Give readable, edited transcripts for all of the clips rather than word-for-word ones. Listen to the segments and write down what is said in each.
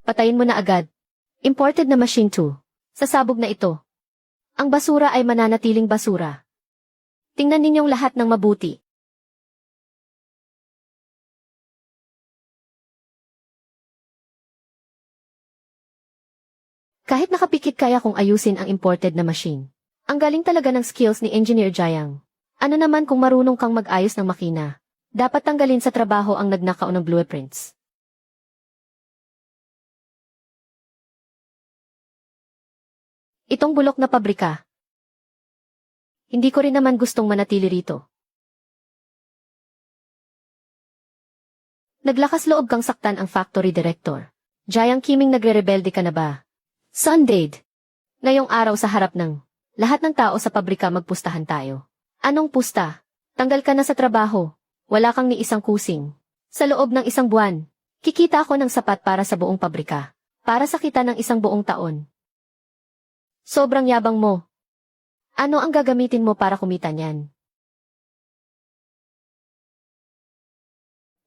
Patayin mo na agad. Imported na machine 2. Sasabog na ito. Ang basura ay mananatiling basura. Tingnan ninyong lahat ng mabuti. Kahit nakapikit kaya kong ayusin ang imported na machine. Ang galing talaga ng skills ni Engineer Jayang. Ano naman kung marunong kang mag-ayos ng makina? Dapat tanggalin sa trabaho ang nagnakaw ng blueprints. Itong bulok na pabrika. Hindi ko rin naman gustong manatili rito. Naglakas loob kang saktan ang factory director. Jayang Kiming, nagre-rebelde ka na ba? Sundade. Ngayong araw sa harap ng lahat ng tao sa pabrika, magpustahan tayo. Anong pusta? Tanggal ka na sa trabaho. Wala kang ni isang kusing. Sa loob ng isang buwan, kikita ako ng sapat para sa buong pabrika. Para sa kita ng isang buong taon. Sobrang yabang mo. Ano ang gagamitin mo para kumita niyan?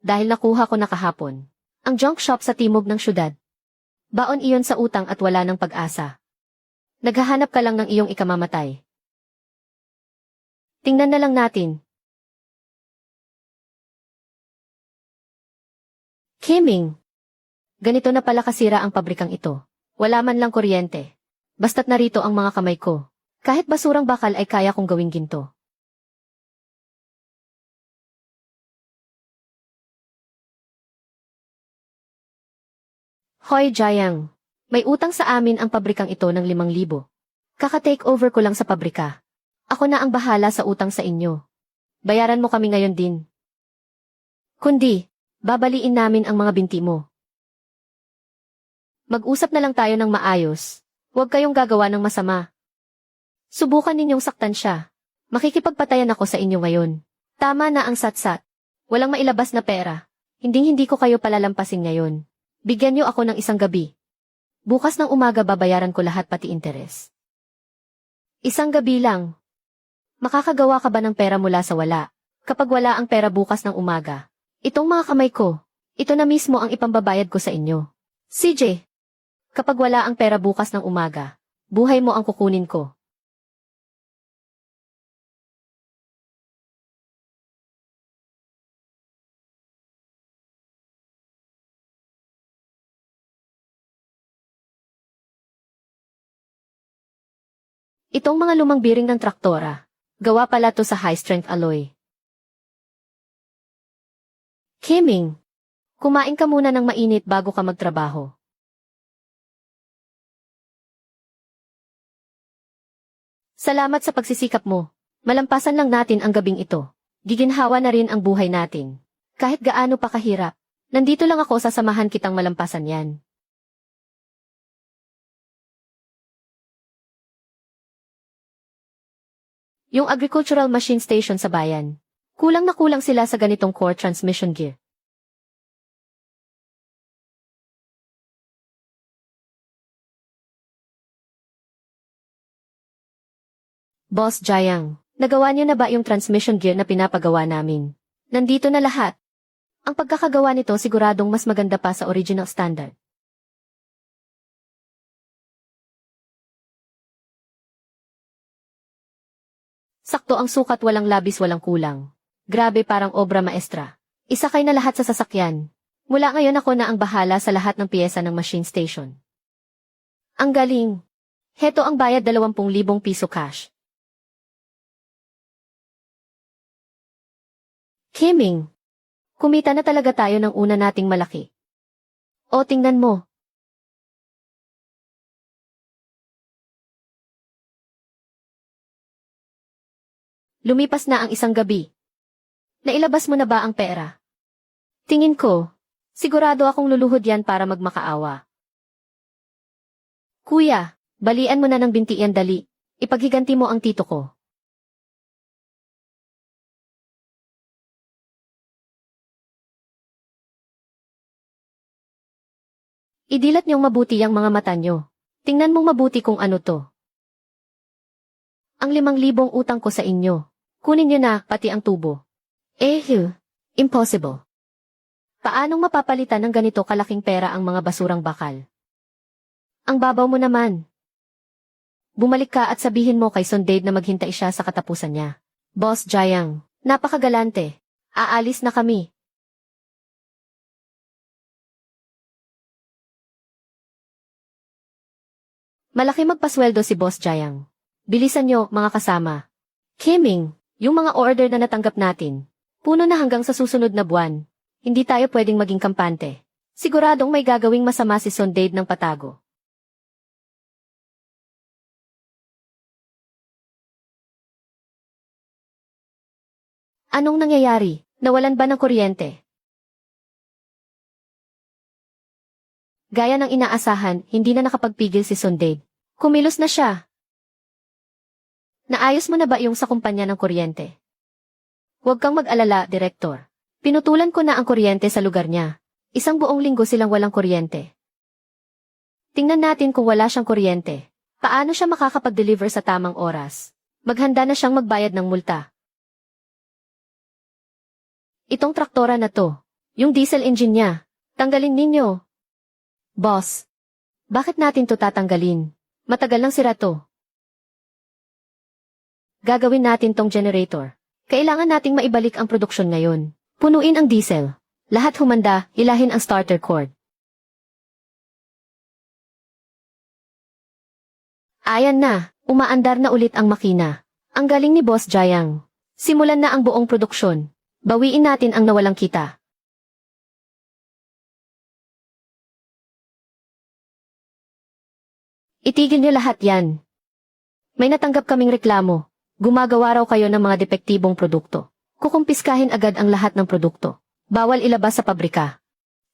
Dahil nakuha ko na kahapon ang junk shop sa timog ng syudad. Baon iyon sa utang at wala ng pag-asa. Naghahanap ka lang ng iyong ikamamatay. Tingnan na lang natin. Kiming. Ganito na pala kasira ang pabrikang ito. Wala man lang kuryente. Basta't narito ang mga kamay ko. Kahit basurang bakal ay kaya kong gawing ginto. Hoy Jayang, may utang sa amin ang pabrikang ito ng 5,000. Kaka-take over ko lang sa pabrika. Ako na ang bahala sa utang sa inyo. Bayaran mo kami ngayon din. Kundi, babaliin namin ang mga binti mo. Mag-usap na lang tayo ng maayos. Huwag kayong gagawa ng masama. Subukan ninyong saktan siya. Makikipagpatayan ako sa inyo ngayon. Tama na ang satsat. Walang mailabas na pera. Hinding-hindi ko kayo palalampasin ngayon. Bigyan niyo ako ng isang gabi. Bukas ng umaga babayaran ko lahat pati interes. Isang gabi lang. Makakagawa ka ba ng pera mula sa wala? Kapag wala ang pera bukas ng umaga, itong mga kamay ko, ito na mismo ang ipambabayad ko sa inyo. CJ, kapag wala ang pera bukas ng umaga, buhay mo ang kukunin ko. Itong mga lumang biring ng traktora, gawa pala to sa high-strength alloy. Kiming, kumain ka muna ng mainit bago ka magtrabaho. Salamat sa pagsisikap mo. Malampasan lang natin ang gabing ito. Giginhawa na rin ang buhay natin. Kahit gaano pa kahirap, nandito lang ako, sasamahan kitang malampasan yan. Yung agricultural machine station sa bayan. Kulang na kulang sila sa ganitong core transmission gear. Boss Jayang, nagawa niyo na ba yung transmission gear na pinapagawa namin? Nandito na lahat. Ang pagkakagawa nito siguradong mas maganda pa sa original standard. Sakto ang sukat, walang labis, walang kulang. Grabe, parang obra maestra. Isakay na lahat sa sasakyan. Mula ngayon ako na ang bahala sa lahat ng piyesa ng machine station. Ang galing. Heto ang bayad, 20,000 piso cash. Kiming, kumita na talaga tayo ng una nating malaki. O tingnan mo. Lumipas na ang isang gabi. Nailabas mo na ba ang pera? Tingin ko, sigurado akong luluhod yan para magmakaawa. Kuya, balian mo na ng binti yan, dali. Ipaghiganti mo ang tito ko. Idilat niyong mabuti ang mga mata niyo. Tingnan mong mabuti kung ano to. Ang 5,000 utang ko sa inyo. Kunin niyo na, pati ang tubo. Impossible. Paanong mapapalitan ng ganito kalaking pera ang mga basurang bakal? Ang babaw mo naman. Bumalik ka at sabihin mo kay Sondade na maghintay siya sa katapusan niya. Boss Jayang, napakagalante. Aalis na kami. Malaki magpasweldo si Boss Jayang. Bilisan nyo, mga kasama. Kiming, yung mga order na natanggap natin. Puno na hanggang sa susunod na buwan. Hindi tayo pwedeng maging kampante. Siguradong may gagawing masama si Sondade ng patago. Anong nangyayari? Nawalan ba ng kuryente? Gaya ng inaasahan, hindi na nakapagpigil si Sondade. Kumilos na siya. Naayos mo na ba yung sa kumpanya ng kuryente? Huwag kang mag-alala, Direktor. Pinutulan ko na ang kuryente sa lugar niya. Isang buong linggo silang walang kuryente. Tingnan natin kung wala siyang kuryente. Paano siya makakapag-deliver sa tamang oras? Maghanda na siyang magbayad ng multa. Itong traktora na to, yung diesel engine niya, tanggalin ninyo. Boss, bakit natin to tatanggalin? Matagal lang sira to. Gagawin natin tong generator. Kailangan nating maibalik ang produksyon ngayon. Punuin ang diesel. Lahat humanda, ilahin ang starter cord. Ayan na, umaandar na ulit ang makina. Ang galing ni Boss Jayang. Simulan na ang buong produksyon. Bawiin natin ang nawalang kita. Itigil niyo lahat yan. May natanggap kaming reklamo. Gumagawa raw kayo ng mga depektibong produkto. Kukumpiskahin agad ang lahat ng produkto. Bawal ilabas sa pabrika.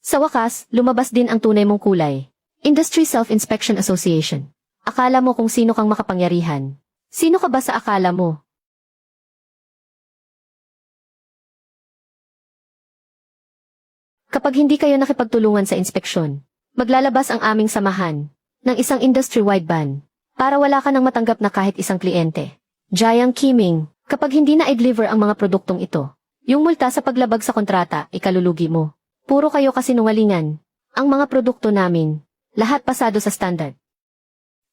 Sa wakas, lumabas din ang tunay mong kulay. Industry Self-Inspection Association. Akala mo kung sino kang makapangyarihan. Sino ka ba sa akala mo? Kapag hindi kayo nakipagtulungan sa inspeksyon, maglalabas ang aming samahan ng isang industry-wide ban para wala ka nang matanggap na kahit isang kliyente. Jayang Kiming, kapag hindi na-deliver ang mga produktong ito, yung multa sa paglabag sa kontrata, ikalulugi mo. Puro kayo kasinungalingan. Ang mga produkto namin, lahat pasado sa standard.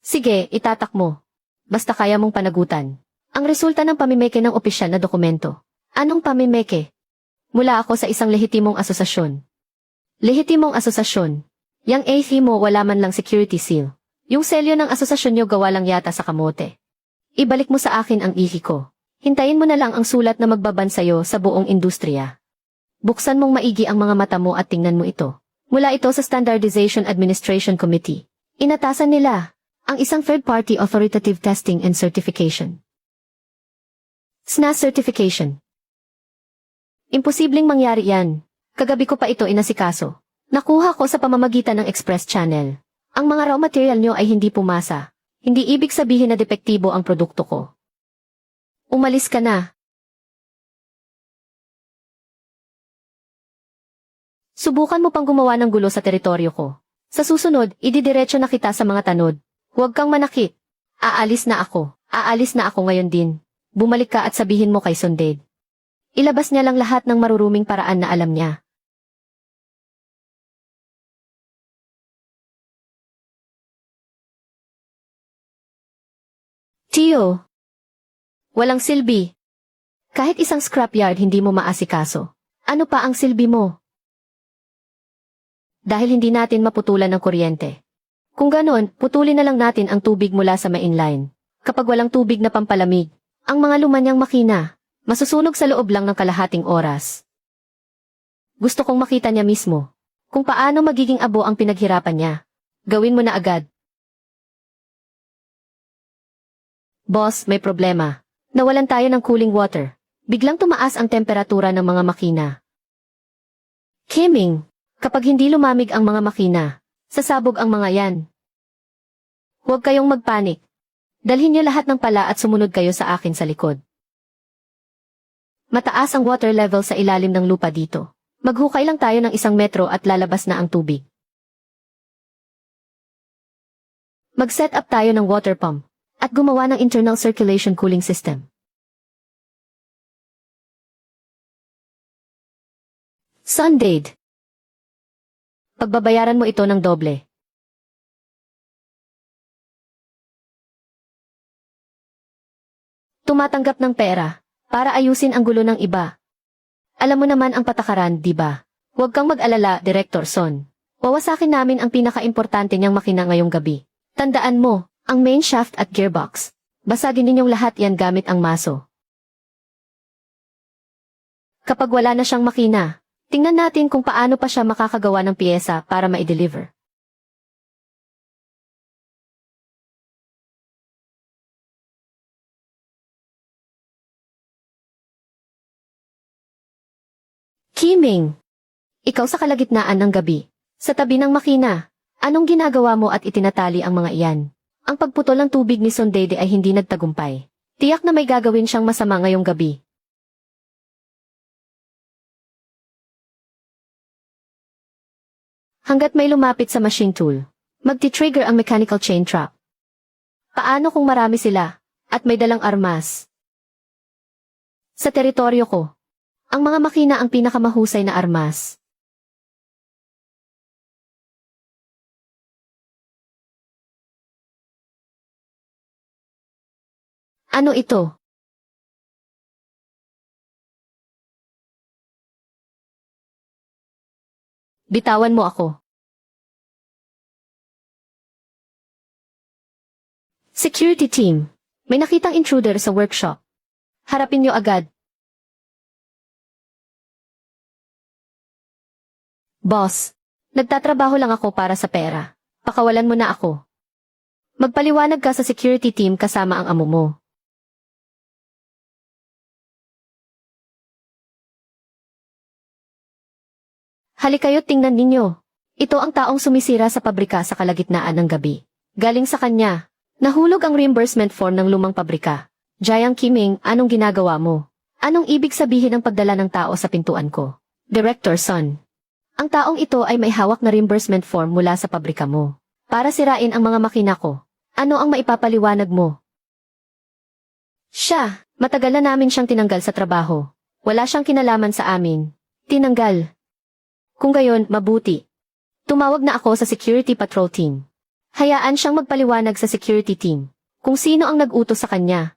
Sige, itatak mo. Basta kaya mong panagutan. Ang resulta ng pamimeke ng opisyal na dokumento. Anong pamimeke? Mula ako sa isang lehitimong asosasyon. Lehitimong asosasyon. Yang AC mo wala man lang security seal. Yung selyo ng asosasyon nyo gawa lang yata sa kamote. Ibalik mo sa akin ang ihi ko. Hintayin mo na lang ang sulat na magbaban sa'yo sa buong industriya. Buksan mong maigi ang mga mata mo at tingnan mo ito. Mula ito sa Standardization Administration Committee. Inatasan nila ang isang third-party authoritative testing and certification. SNAS certification. Imposibleng mangyari yan. Kagabi ko pa ito inasikaso. Nakuha ko sa pamamagitan ng Express Channel. Ang mga raw material nyo ay hindi pumasa. Hindi ibig sabihin na depektibo ang produkto ko. Umalis ka na. Subukan mo pang gumawa ng gulo sa teritoryo ko. Sa susunod, ididiretso na kita sa mga tanod. Huwag kang manakit. Aalis na ako. Aalis na ako ngayon din. Bumalik ka at sabihin mo kay Sondade. Ilabas niya lang lahat ng maruruming paraan na alam niya. Tio. Walang silbi. Kahit isang scrapyard hindi mo maasikaso. Ano pa ang silbi mo? Dahil hindi natin maputulan ng kuryente. Kung ganon, putulin na lang natin ang tubig mula sa mainline. Kapag walang tubig na pampalamig, ang mga lumanyang makina, masusunog sa loob lang ng kalahating oras. Gusto kong makita niya mismo kung paano magiging abo ang pinaghirapan niya. Gawin mo na agad. Boss, may problema. Nawalan tayo ng cooling water. Biglang tumaas ang temperatura ng mga makina. Kiming, kapag hindi lumamig ang mga makina, sasabog ang mga yan. Huwag kayong magpanik. Dalhin niyo lahat ng pala at sumunod kayo sa akin sa likod. Mataas ang water level sa ilalim ng lupa dito. Maghukay lang tayo ng 1 metro at lalabas na ang tubig. Mag-set up tayo ng water pump at gumawa ng internal circulation cooling system. Sondade, Pagbabayaran mo ito ng doble. Tumatanggap ng pera para ayusin ang gulo ng iba. Alam mo naman ang patakaran, di ba? Huwag kang mag-alala, Director Son. Wawasakin namin ang pinaka-importante niyang makina ngayong gabi. Tandaan mo, ang main shaft at gearbox. Basagin ninyong lahat yan gamit ang maso. Kapag wala na siyang makina, tingnan natin kung paano pa siya makakagawa ng piyesa para ma-deliver. Kiming, ikaw sa kalagitnaan ng gabi, sa tabi ng makina, anong ginagawa mo at itinatali ang mga iyan? Ang pagputol ng tubig ni Sondede ay hindi nagtagumpay. Tiyak na may gagawin siyang masama ngayong gabi. Hanggat may lumapit sa machine tool, magti-trigger ang mechanical chain trap. Paano kung marami sila, at may dalang armas? Sa teritoryo ko, ang mga makina ang pinakamahusay na armas. Ano ito? Bitawan mo ako. Security team, may nakitang intruder sa workshop. Harapin niyo agad. Boss, nagtatrabaho lang ako para sa pera. Pakawalan mo na ako. Magpaliwanag ka sa security team kasama ang amo mo. Halikayo't tingnan ninyo. Ito ang taong sumisira sa pabrika sa kalagitnaan ng gabi. Galing sa kanya. Nahulog ang reimbursement form ng lumang pabrika. Jiang Kiming, anong ginagawa mo? Anong ibig sabihin ng pagdala ng tao sa pintuan ko? Director Son. Ang taong ito ay may hawak na reimbursement form mula sa pabrika mo. Para sirain ang mga makina ko. Ano ang maipapaliwanag mo? Siya, matagal na namin siyang tinanggal sa trabaho. Wala siyang kinalaman sa amin. Tinanggal. Kung gayon, mabuti. Tumawag na ako sa security patrol team. Hayaan siyang magpaliwanag sa security team kung sino ang nag-utos sa kanya.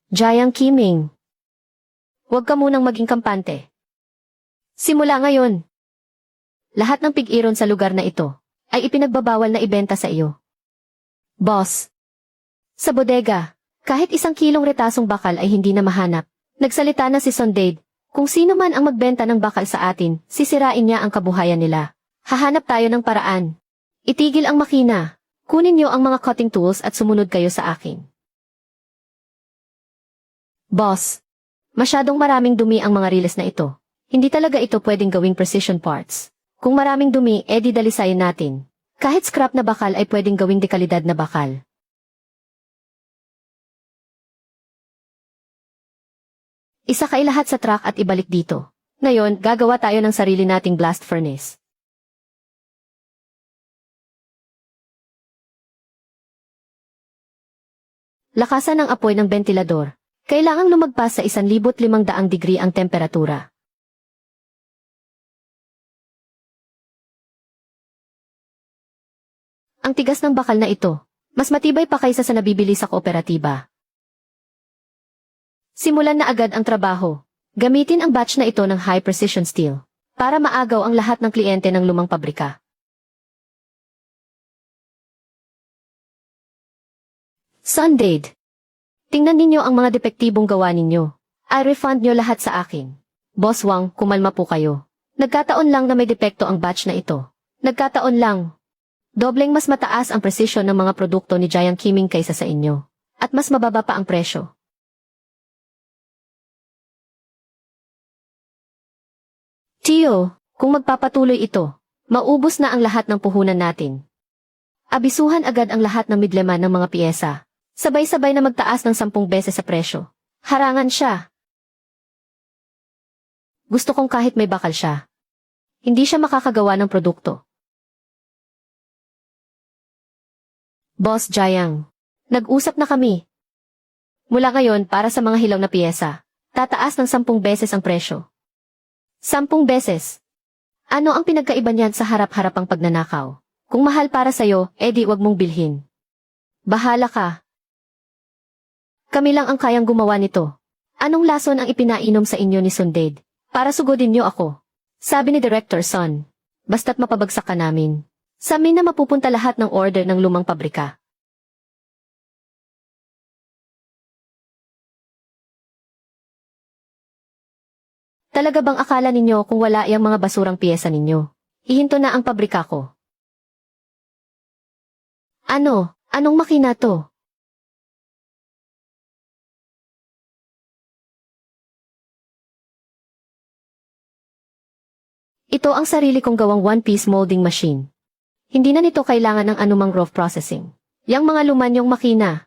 Jiang Kiming. Huwag ka munang maging kampante. Simula ngayon, lahat ng pig-iron sa lugar na ito ay ipinagbabawal na ibenta sa iyo. Boss. Sa bodega, kahit 1 kilong retasong bakal ay hindi na mahanap. Nagsalita na si Sondade. Kung sino man ang magbenta ng bakal sa atin, sisirain niya ang kabuhayan nila. Hahanap tayo ng paraan. Itigil ang makina. Kunin niyo ang mga cutting tools at sumunod kayo sa akin. Boss, masyadong maraming dumi ang mga riles na ito. Hindi talaga ito pwedeng gawing precision parts. Kung maraming dumi, edi dalisayin natin. Kahit scrap na bakal ay pwedeng gawing dekalidad na bakal. Isakay lahat sa truck at ibalik dito. Ngayon, gagawa tayo ng sarili nating blast furnace. Lakasan ang apoy ng bentilador. Kailangang lumagpas sa 1,500 degree ang temperatura. Ang tigas ng bakal na ito, mas matibay pa kaysa sa nabibili sa kooperatiba. Simulan na agad ang trabaho. Gamitin ang batch na ito ng high-precision steel para maagaw ang lahat ng kliyente ng lumang pabrika. Sondade. Tingnan ninyo ang mga depektibong gawa ninyo. I-refund nyo lahat sa akin. Boss Wang, kumalma po kayo. Nagkataon lang na may depekto ang batch na ito. Nagkataon lang. Dobleng mas mataas ang presisyon ng mga produkto ni Jiang Kiming kaysa sa inyo. At mas mababa pa ang presyo. Tio, kung magpapatuloy ito, maubos na ang lahat ng puhunan natin. Abisuhan agad ang lahat ng midleman ng mga piyesa. Sabay-sabay na magtaas ng 10 beses sa presyo. Harangan siya. Gusto kong kahit may bakal siya. Hindi siya makakagawa ng produkto. Boss Jiang, nag-usap na kami. Mula ngayon para sa mga hilaw na piyesa, tataas ng 10 beses ang presyo. 10 beses. Ano ang pinagkaiba niyan sa harap-harapang pagnanakaw? Kung mahal para sa'yo, edi wag mong bilhin. Bahala ka. Kami lang ang kayang gumawa nito. Anong lason ang ipinainom sa inyo ni Sunded? Para sugodin niyo ako. Sabi ni Director Son. Basta't mapabagsak ka namin. Sa amin na mapupunta lahat ng order ng lumang pabrika. Talaga bang akala ninyo kung wala yang mga basurang piyesa ninyo? Ihinto na ang pabrika ko. Ano? Anong makina to? Ito ang sarili kong gawang one-piece molding machine. Hindi na nito kailangan ng anumang rough processing. Yang mga lumanyong makina.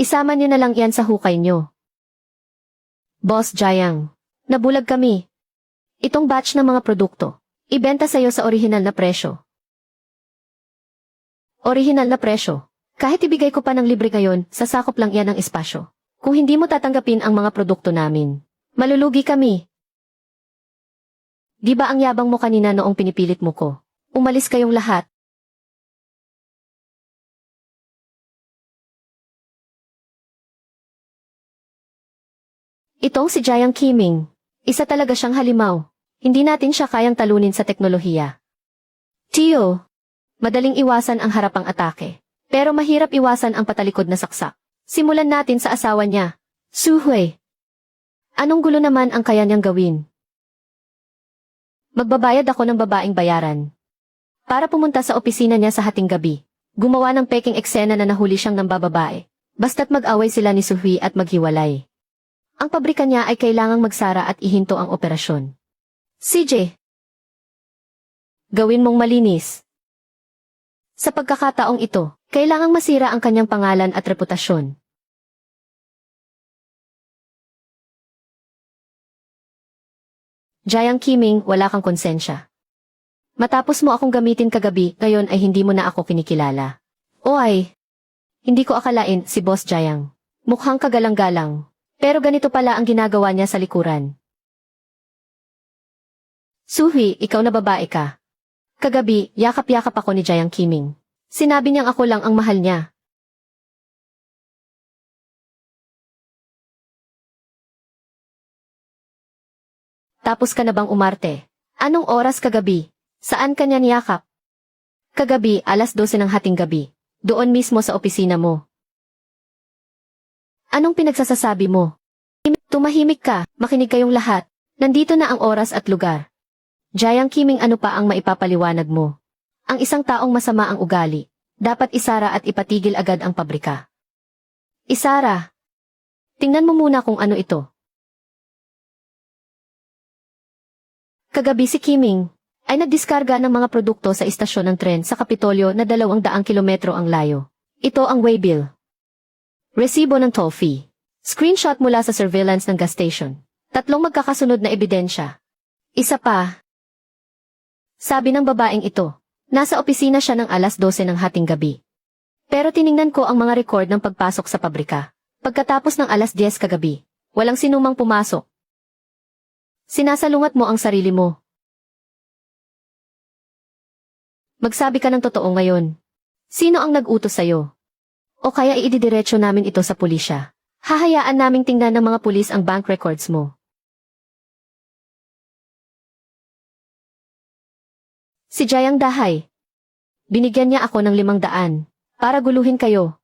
Isama niyo na lang yan sa hukay niyo. Boss Jayang, nabulag kami. Itong batch ng mga produkto, ibenta sa'yo sa orihinal na presyo. Orihinal na presyo. Kahit ibigay ko pa ng libre ngayon, sasakop lang yan ng espasyo. Kung hindi mo tatanggapin ang mga produkto namin, malulugi kami. Di ba ang yabang mo kanina noong pinipilit mo ko? Umalis kayong lahat. Itong si Jiang Qiming. Isa talaga siyang halimaw. Hindi natin siya kayang talunin sa teknolohiya. Tio, madaling iwasan ang harapang atake. Pero mahirap iwasan ang patalikod na saksak. Simulan natin sa asawa niya. Su Hui. Anong gulo naman ang kaya niyang gawin? Magbabayad ako ng babaeng bayaran. Para pumunta sa opisina niya sa hating gabi. Gumawa ng peking eksena na nahuli siyang nambababae. Basta't mag-away sila ni Su Hui at maghiwalay. Ang pabrika niya ay kailangang magsara at ihinto ang operasyon. CJ, gawin mong malinis. Sa pagkakataong ito, kailangang masira ang kanyang pangalan at reputasyon. Jiang Qiming, wala kang konsensya. Matapos mo akong gamitin kagabi, ngayon ay hindi mo na ako kinikilala. O ay, hindi ko akalain si Boss Jiang. Mukhang kagalang-galang. Pero ganito pala ang ginagawa niya sa likuran. Suhi, ikaw na babae ka. Kagabi, yakap-yakap ako ni Jiang Qiming. Sinabi niyang ako lang ang mahal niya. Tapos ka na bang umarte? Anong oras kagabi? Saan ka niya niyakap? Kagabi, 12:00 ng hating gabi. Doon mismo sa opisina mo. Anong pinagsasasabi mo? Tumahimik ka, makinig kayong lahat. Nandito na ang oras at lugar. Jiang Qiming, ano pa ang maipapaliwanag mo? Ang isang taong masama ang ugali. Dapat isara at ipatigil agad ang pabrika. Isara. Tingnan mo muna kung ano ito. Kagabi si Qiming ay nagdiskarga ng mga produkto sa istasyon ng tren sa Kapitolyo na 200 kilometro ang layo. Ito ang waybill. Resibo ng toll fee. Screenshot mula sa surveillance ng gas station. 3 magkakasunod na ebidensya. Isa pa. Sabi ng babaeng ito, nasa opisina siya ng 12:00 ng hating gabi. Pero tiningnan ko ang mga record ng pagpasok sa pabrika. Pagkatapos ng 10:00 kagabi, walang sinumang pumasok. Sinasalungat mo ang sarili mo. Magsabi ka ng totoo ngayon. Sino ang nag-utos sa'yo? O kaya ididiretso namin ito sa pulisya. Hahayaan naming tingnan ng mga pulis ang bank records mo. Si Jiang Dahay. Binigyan niya ako ng 500 para guluhin kayo.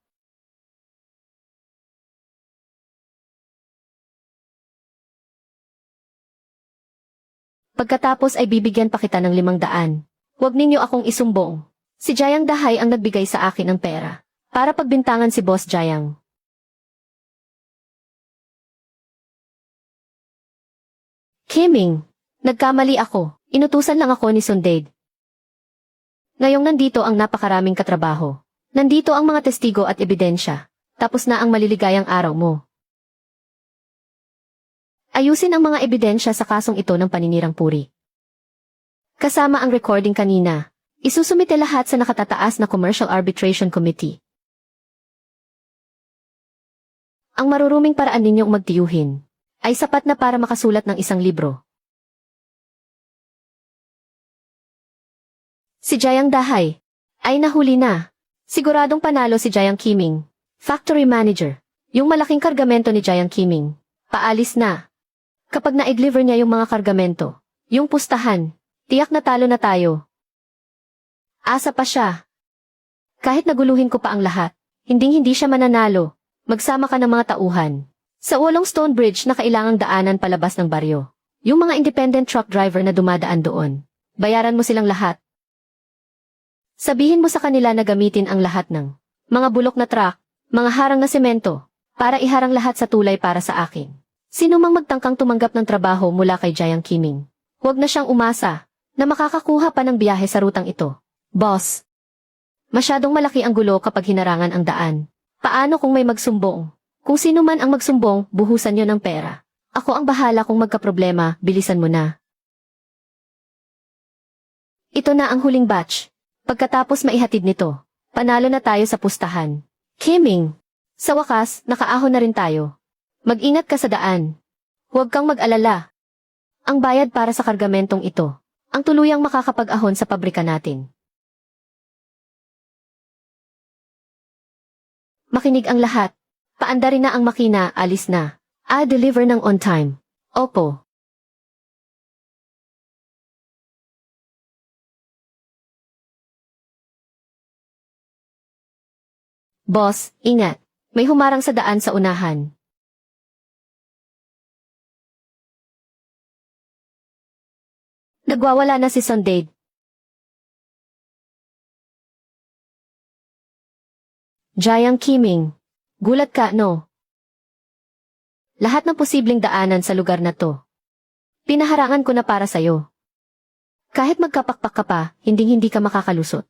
Pagkatapos ay bibigyan pa kita ng 500. Huwag ninyo akong isumbong. Si Jiang Dahay ang nagbigay sa akin ng pera para pagbintangan si Boss Jiang. Qiming, nagkamali ako. Inutusan lang ako ni Sunded. Ngayong nandito ang napakaraming katrabaho. Nandito ang mga testigo at ebidensya. Tapos na ang maliligayang araw mo. Ayusin ang mga ebidensya sa kasong ito ng paninirang puri. Kasama ang recording kanina. Isusumite lahat sa nakatataas na Commercial Arbitration Committee. Ang maruruming paraan ninyong magtiyuhin ay sapat na para makasulat ng isang libro. Si Jiang Dahay. Ay nahuli na. Siguradong panalo si Jiang Qiming. Factory Manager. Yung malaking kargamento ni Jiang Qiming. Paalis na. Kapag na-deliver niya yung mga kargamento, yung pustahan, tiyak na talo na tayo. Asa pa siya. Kahit naguluhin ko pa ang lahat, hinding-hindi siya mananalo. Magsama ka ng mga tauhan. Sa walong stone bridge na kailangang daanan palabas ng baryo. Yung mga independent truck driver na dumadaan doon. Bayaran mo silang lahat. Sabihin mo sa kanila na gamitin ang lahat ng mga bulok na truck, mga harang na semento, para iharang lahat sa tulay para sa akin. Sino mang magtangkang tumanggap ng trabaho mula kay Jiang Qiming, huwag na siyang umasa na makakakuha pa ng biyahe sa rutang ito. Boss, masyadong malaki ang gulo kapag hinarangan ang daan. Paano kung may magsumbong? Kung sino man ang magsumbong, buhusan niyo ng pera. Ako ang bahala kung magkaproblema, bilisan mo na. Ito na ang huling batch. Pagkatapos maihatid nito, panalo na tayo sa pustahan. Qiming, sa wakas, nakaahon na rin tayo. Mag-ingat ka sa daan. Huwag kang mag-alala. Ang bayad para sa kargamentong ito, ang tuluyang makakapag-ahon sa pabrika natin. Makinig ang lahat. Paanda rin na ang makina, alis na. Deliver ng on time. Opo. Boss, ingat. May humarang sa daan sa unahan. Nagwawala na si Sunday. Jiang Qiming. Gulat ka, no? Lahat ng posibleng daanan sa lugar na to. Pinaharangan ko na para sa'yo. Kahit magkapakpak ka pa, hinding-hindi ka makakalusot.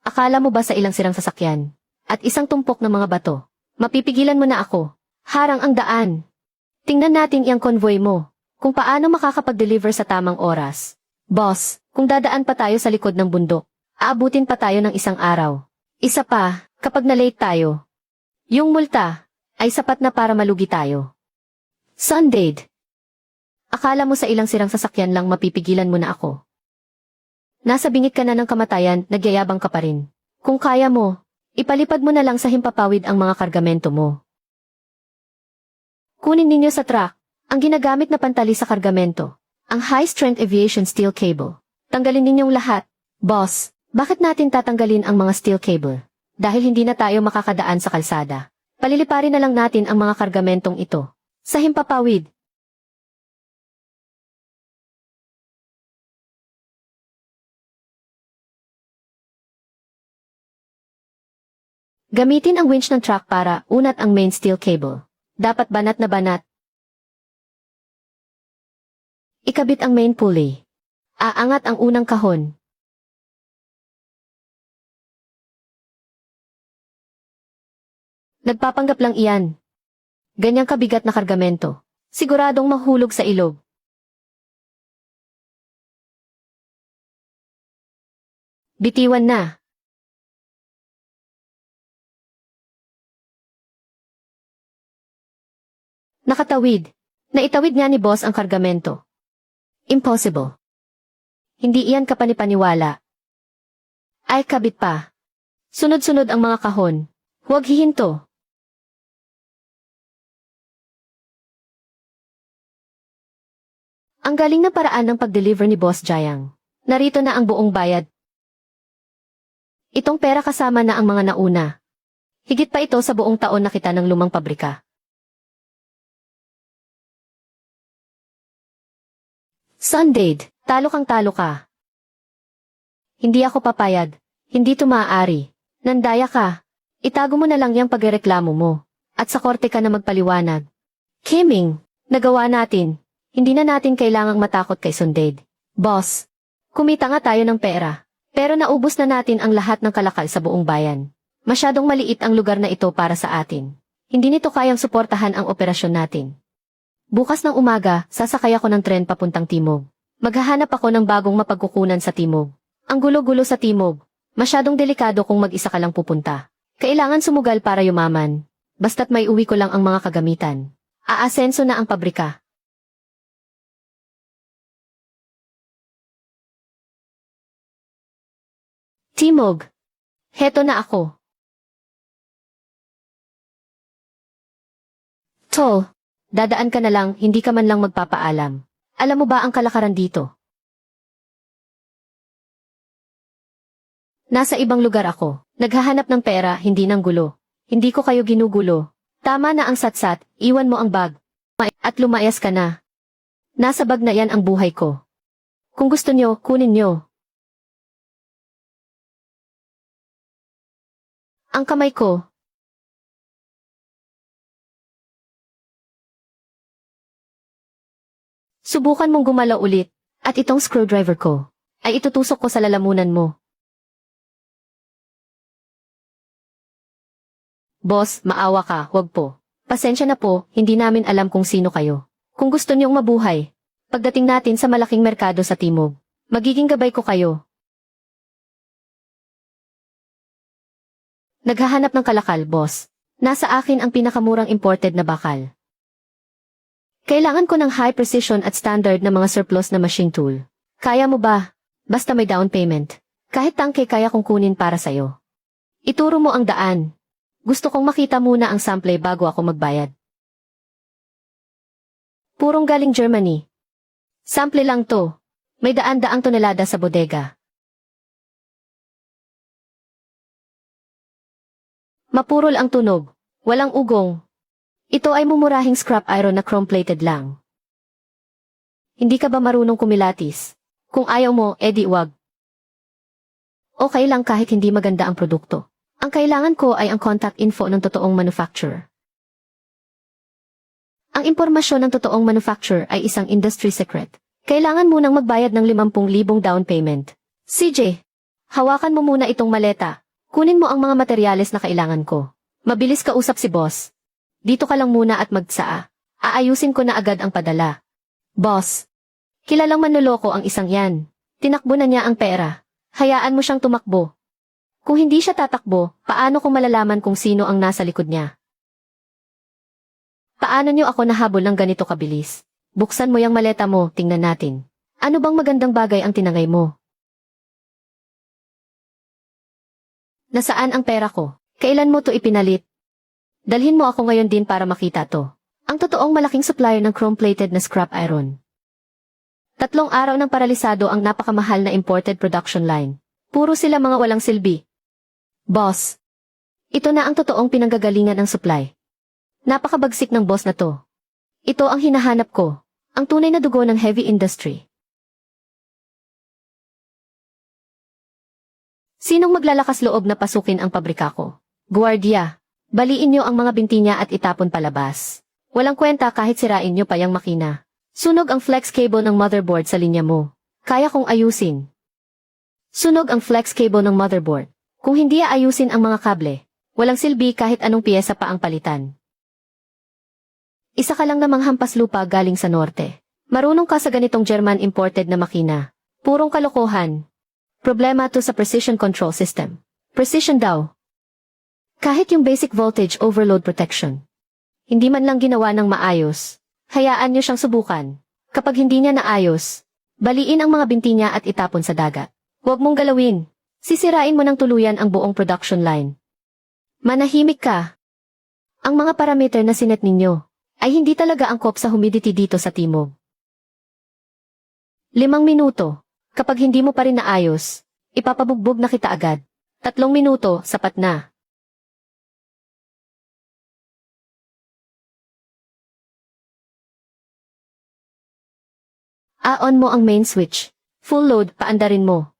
Akala mo ba sa ilang sirang sasakyan, at isang tumpok ng mga bato, mapipigilan mo na ako? Harang ang daan. Tingnan natin iyang convoy mo, kung paano makakapag-deliver sa tamang oras. Boss, kung dadaan pa tayo sa likod ng bundok, aabutin pa tayo ng isang araw. Isa pa, kapag na-late tayo, yung multa ay sapat na para malugi tayo. Sunday. Akala mo sa ilang sirang sasakyan lang mapipigilan mo na ako? Nasa bingit ka na ng kamatayan, nagyayabang ka pa rin. Kung kaya mo, ipalipad mo na lang sa himpapawid ang mga kargamento mo. Kunin ninyo sa truck ang ginagamit na pantali sa kargamento, ang high-strength aviation steel cable. Tanggalin ninyong lahat. Boss, bakit natin tatanggalin ang mga steel cable? Dahil hindi na tayo makakadaan sa kalsada. Paliliparin na lang natin ang mga kargamentong ito sa himpapawid. Gamitin ang winch ng truck para unat ang main steel cable. Dapat banat na banat. Ikabit ang main pulley. Aangat ang unang kahon. Nagpapanggap lang iyan. Ganyang kabigat na kargamento. Siguradong mahulog sa ilog. Bitiwan na. Nakatawid. Naitawid niya ni boss ang kargamento. Impossible. Hindi iyan kapanipaniwala. Ay kabit pa. Sunod-sunod ang mga kahon. Huwag hihinto. Ang galing na paraan ng pag-deliver ni Boss Jiang. Narito na ang buong bayad. Itong pera kasama na ang mga nauna. Higit pa ito sa buong taon na kita ng lumang pabrika. Sunday, talo kang talo ka. Hindi ako papayag. Hindi ito maaari. Nandaya ka. Itago mo na lang yung pagreklamo mo. At sa korte ka na magpaliwanag. Qiming, nagawa natin. Hindi na natin kailangang matakot kay Sunday. Boss, kumita nga tayo ng pera. Pero naubos na natin ang lahat ng kalakal sa buong bayan. Masyadong maliit ang lugar na ito para sa atin. Hindi nito kayang suportahan ang operasyon natin. Bukas ng umaga, sasakay ako ng tren papuntang Timog. Maghahanap ako ng bagong mapagkukunan sa Timog. Ang gulo-gulo sa Timog. Masyadong delikado kung mag-isa ka lang pupunta. Kailangan sumugal para yumaman. Basta't may uwi ko lang ang mga kagamitan. Aasenso na ang pabrika. Timog. Heto na ako. Tol, dadaan ka na lang, hindi ka man lang magpapaalam. Alam mo ba ang kalakaran dito? Nasa ibang lugar ako. Naghahanap ng pera, hindi ng gulo. Hindi ko kayo ginugulo. Tama na ang satsat, iwan mo ang bag. At lumayas ka na. Nasa bag na yan ang buhay ko. Kung gusto nyo, kunin nyo. Ang kamay ko. Subukan mong gumalaw ulit, at itong screwdriver ko, ay itutusok ko sa lalamunan mo. Boss, maawa ka, wag po. Pasensya na po, hindi namin alam kung sino kayo. Kung gusto niyong mabuhay, pagdating natin sa malaking merkado sa Timog, magiging gabay ko kayo. Naghahanap ng kalakal, boss. Nasa akin ang pinakamurang imported na bakal. Kailangan ko ng high precision at standard na mga surplus na machine tool. Kaya mo ba? Basta may down payment. Kahit tangke kaya kong kunin para sa'yo. Ituro mo ang daan. Gusto kong makita muna ang sample bago ako magbayad. Purong galing Germany. Sample lang to. May daan-daang tonelada sa bodega. Mapurol ang tunog. Walang ugong. Ito ay mumurahing scrap iron na chrome-plated lang. Hindi ka ba marunong kumilatis? Kung ayaw mo, edi wag. Okay lang kahit hindi maganda ang produkto. Ang kailangan ko ay ang contact info ng totoong manufacturer. Ang impormasyon ng totoong manufacturer ay isang industry secret. Kailangan munang magbayad ng 50,000 down payment. CJ, hawakan mo muna itong maleta. Kunin mo ang mga materyales na kailangan ko. Mabilis kausap si boss. Dito ka lang muna at magtsaa. Aayusin ko na agad ang padala. Boss, kilalang manloloko ang isang yan. Tinakbo na niya ang pera. Hayaan mo siyang tumakbo. Kung hindi siya tatakbo, paano ko malalaman kung sino ang nasa likod niya? Paano niyo ako nahabol ng ganito kabilis? Buksan mo yung maleta mo, tingnan natin. Ano bang magandang bagay ang tinangay mo? Nasaan ang pera ko? Kailan mo to ipinalit? Dalhin mo ako ngayon din para makita to. Ang totoong malaking supplier ng chrome-plated na scrap iron. 3 araw ng paralisado ang napakamahal na imported production line. Puro sila mga walang silbi. Boss, ito na ang totoong pinanggagalingan ng supply. Napakabagsik ng boss na to. Ito ang hinahanap ko, ang tunay na dugo ng heavy industry. Sinong maglalakas loob na pasukin ang pabrika ko? Guardia, baliin niyo ang mga binti niya at itapon palabas. Walang kwenta kahit sirain niyo pa yung makina. Sunog ang flex cable ng motherboard sa linya mo. Kaya kong ayusin. Sunog ang flex cable ng motherboard. Kung hindi aayusin ang mga kable, walang silbi kahit anong piyesa pa ang palitan. Isa ka lang namang hampas lupa galing sa norte. Marunong ka sa ganitong German imported na makina. Purong kalokohan. Problema to sa precision control system. Precision daw. Kahit yung basic voltage overload protection. Hindi man lang ginawa ng maayos. Hayaan niyo siyang subukan. Kapag hindi niya naayos, baliin ang mga binti niya at itapon sa dagat. Huwag mong galawin. Sisirain mo ng tuluyan ang buong production line. Manahimik ka. Ang mga parameter na sinet ninyo ay hindi talaga angkop sa humidity dito sa Timog. 5 minuto. Kapag hindi mo pa rin naayos, ipapabugbog na kita agad. 3 minuto, sapat na. On mo ang main switch. Full load, paandarin mo.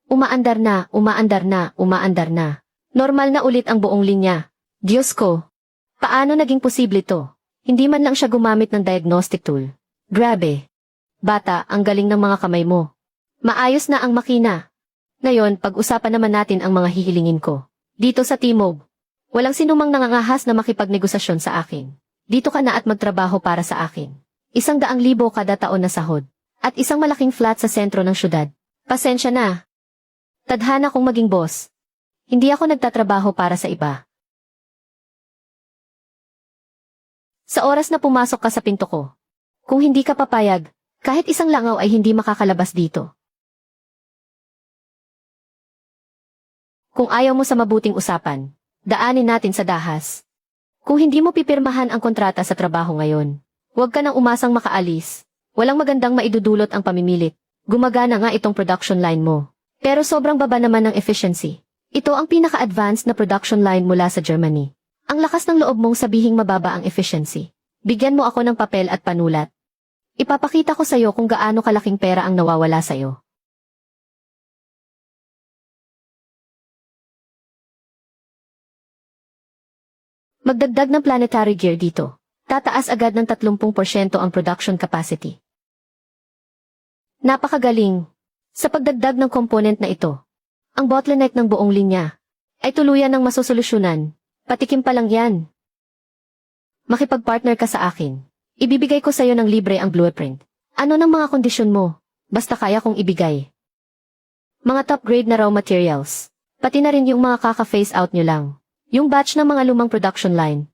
Umaandar na, umaandar na, umaandar na. Normal na ulit ang buong linya. Diyos ko! Paano naging posible to? Hindi man lang siya gumamit ng diagnostic tool. Grabe! Bata, ang galing ng mga kamay mo. Maayos na ang makina. Ngayon, pag-usapan naman natin ang mga hihilingin ko. Dito sa Timog, walang sinumang nangangahas na makipagnegosasyon sa akin. Dito ka na at magtrabaho para sa akin. 100,000 kada taon na sahod. At isang malaking flat sa sentro ng syudad. Pasensya na. Tadhana kong maging boss. Hindi ako nagtatrabaho para sa iba. Sa oras na pumasok ka sa pinto ko, kung hindi ka papayag, Kahit isang langaw ay hindi makakalabas dito. Kung ayaw mo sa mabuting usapan, daanin natin sa dahas. Kung hindi mo pipirmahan ang kontrata sa trabaho ngayon, huwag ka nang umasang makaalis. Walang magandang maidudulot ang pamimilit. Gumagana nga itong production line mo. Pero sobrang baba naman ng efficiency. Ito ang pinaka-advanced na production line mula sa Germany. Ang lakas ng loob mong sabihing mababa ang efficiency. Bigyan mo ako ng papel at panulat. Ipapakita ko sa'yo kung gaano kalaking pera ang nawawala sa'yo. Magdagdag ng planetary gear dito. Tataas agad ng 30% ang production capacity. Napakagaling. Sa pagdagdag ng component na ito, ang bottleneck ng buong linya ay tuluyan ng masosolusyonan. Patikim pa lang yan. Makipagpartner ka sa akin. Ibibigay ko sa'yo ng libre ang blueprint. Ano ng mga kondisyon mo? Basta kaya kong ibigay. Mga top grade na raw materials. Pati na rin yung mga kaka-phase out nyo lang. Yung batch ng mga lumang production line.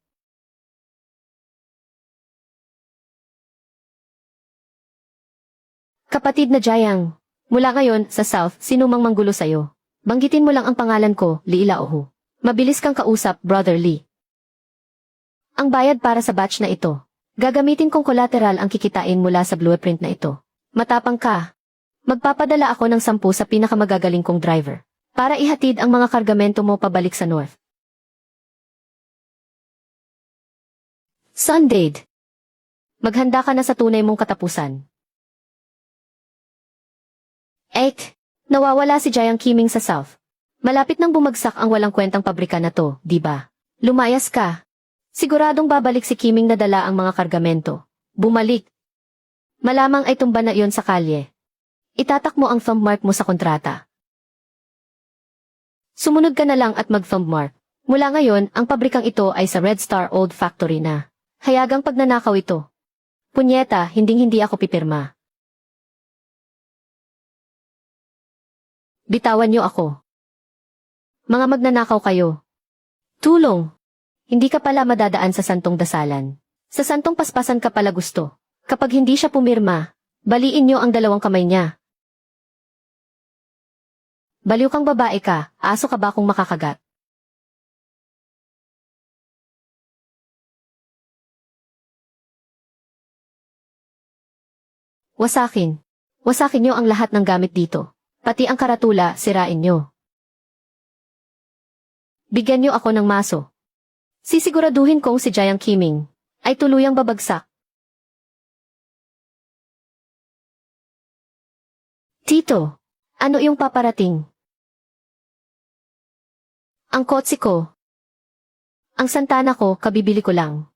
Kapatid na Jayang, mula ngayon, sa South, sino mang manggulo sa'yo. Banggitin mo lang ang pangalan ko, Lee Laohu. Mabilis kang kausap, Brother Lee. Ang bayad para sa batch na ito. Gagamitin kong collateral ang kikitain mula sa blueprint na ito. Matapang ka. Magpapadala ako ng 10 sa pinakamagagaling kong driver. Para ihatid ang mga kargamento mo pabalik sa North. Sundade. Maghanda ka na sa tunay mong katapusan. Nawawala si Jayang Kiming sa South. Malapit nang bumagsak ang walang kwentang pabrika na to, di ba? Lumayas ka. Siguradong babalik si Kiming na dala ang mga kargamento. Bumalik. Malamang ay tumba na iyon sa kalye. Itatak mo ang thumb mark mo sa kontrata. Sumunod ka na lang at mag-thumb mark. Mula ngayon, ang pabrikang ito ay sa Red Star Old Factory na. Hayagang pagnanakaw ito. Punyeta, hinding-hindi ako pipirma. Bitawan niyo ako. Mga magnanakaw kayo. Tulong. Hindi ka pala madadaan sa santong dasalan. Sa santong paspasan ka pala gusto. Kapag hindi siya pumirma, baliin niyo ang 2 kamay niya. Baliw kang babae ka, aso ka ba kung makakagat? Wasakin. Wasakin niyo ang lahat ng gamit dito. Pati ang karatula, sirain niyo. Bigyan niyo ako ng maso. Sisiguraduhin kong si Jayang Kiming ay tuluyang babagsak. Tito, ano yung paparating? Ang kotse ko. Ang Santana ko, kabibili ko lang.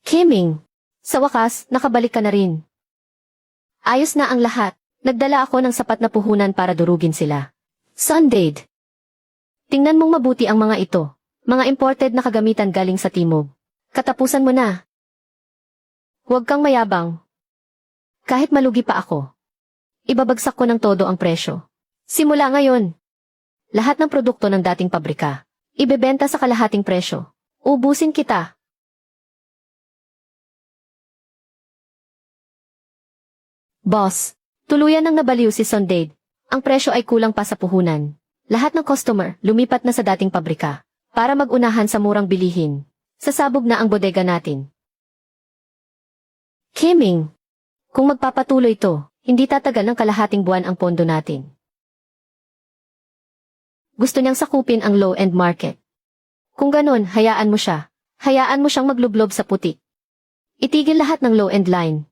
Kiming, sa wakas, nakabalik ka na rin. Ayos na ang lahat. Nagdala ako ng sapat na puhunan para durugin sila. Sundade. Tingnan mong mabuti ang mga ito. Mga imported na kagamitan galing sa timog. Katapusan mo na. Huwag kang mayabang. Kahit malugi pa ako. Ibabagsak ko ng todo ang presyo. Simula ngayon. Lahat ng produkto ng dating pabrika. Ibebenta sa kalahating presyo. Ubusin kita. Boss, tuluyan nang nabaliw si Sundade. Ang presyo ay kulang pa sa puhunan. Lahat ng customer lumipat na sa dating pabrika para mag-unahan sa murang bilihin. Sasabog na ang bodega natin. Kiming, kung magpapatuloy to, hindi tatagal ng kalahating buwan ang pondo natin. Gusto niyang sakupin ang low-end market. Kung ganon, hayaan mo siya. Hayaan mo siyang maglublob sa putik. Itigil lahat ng low-end line.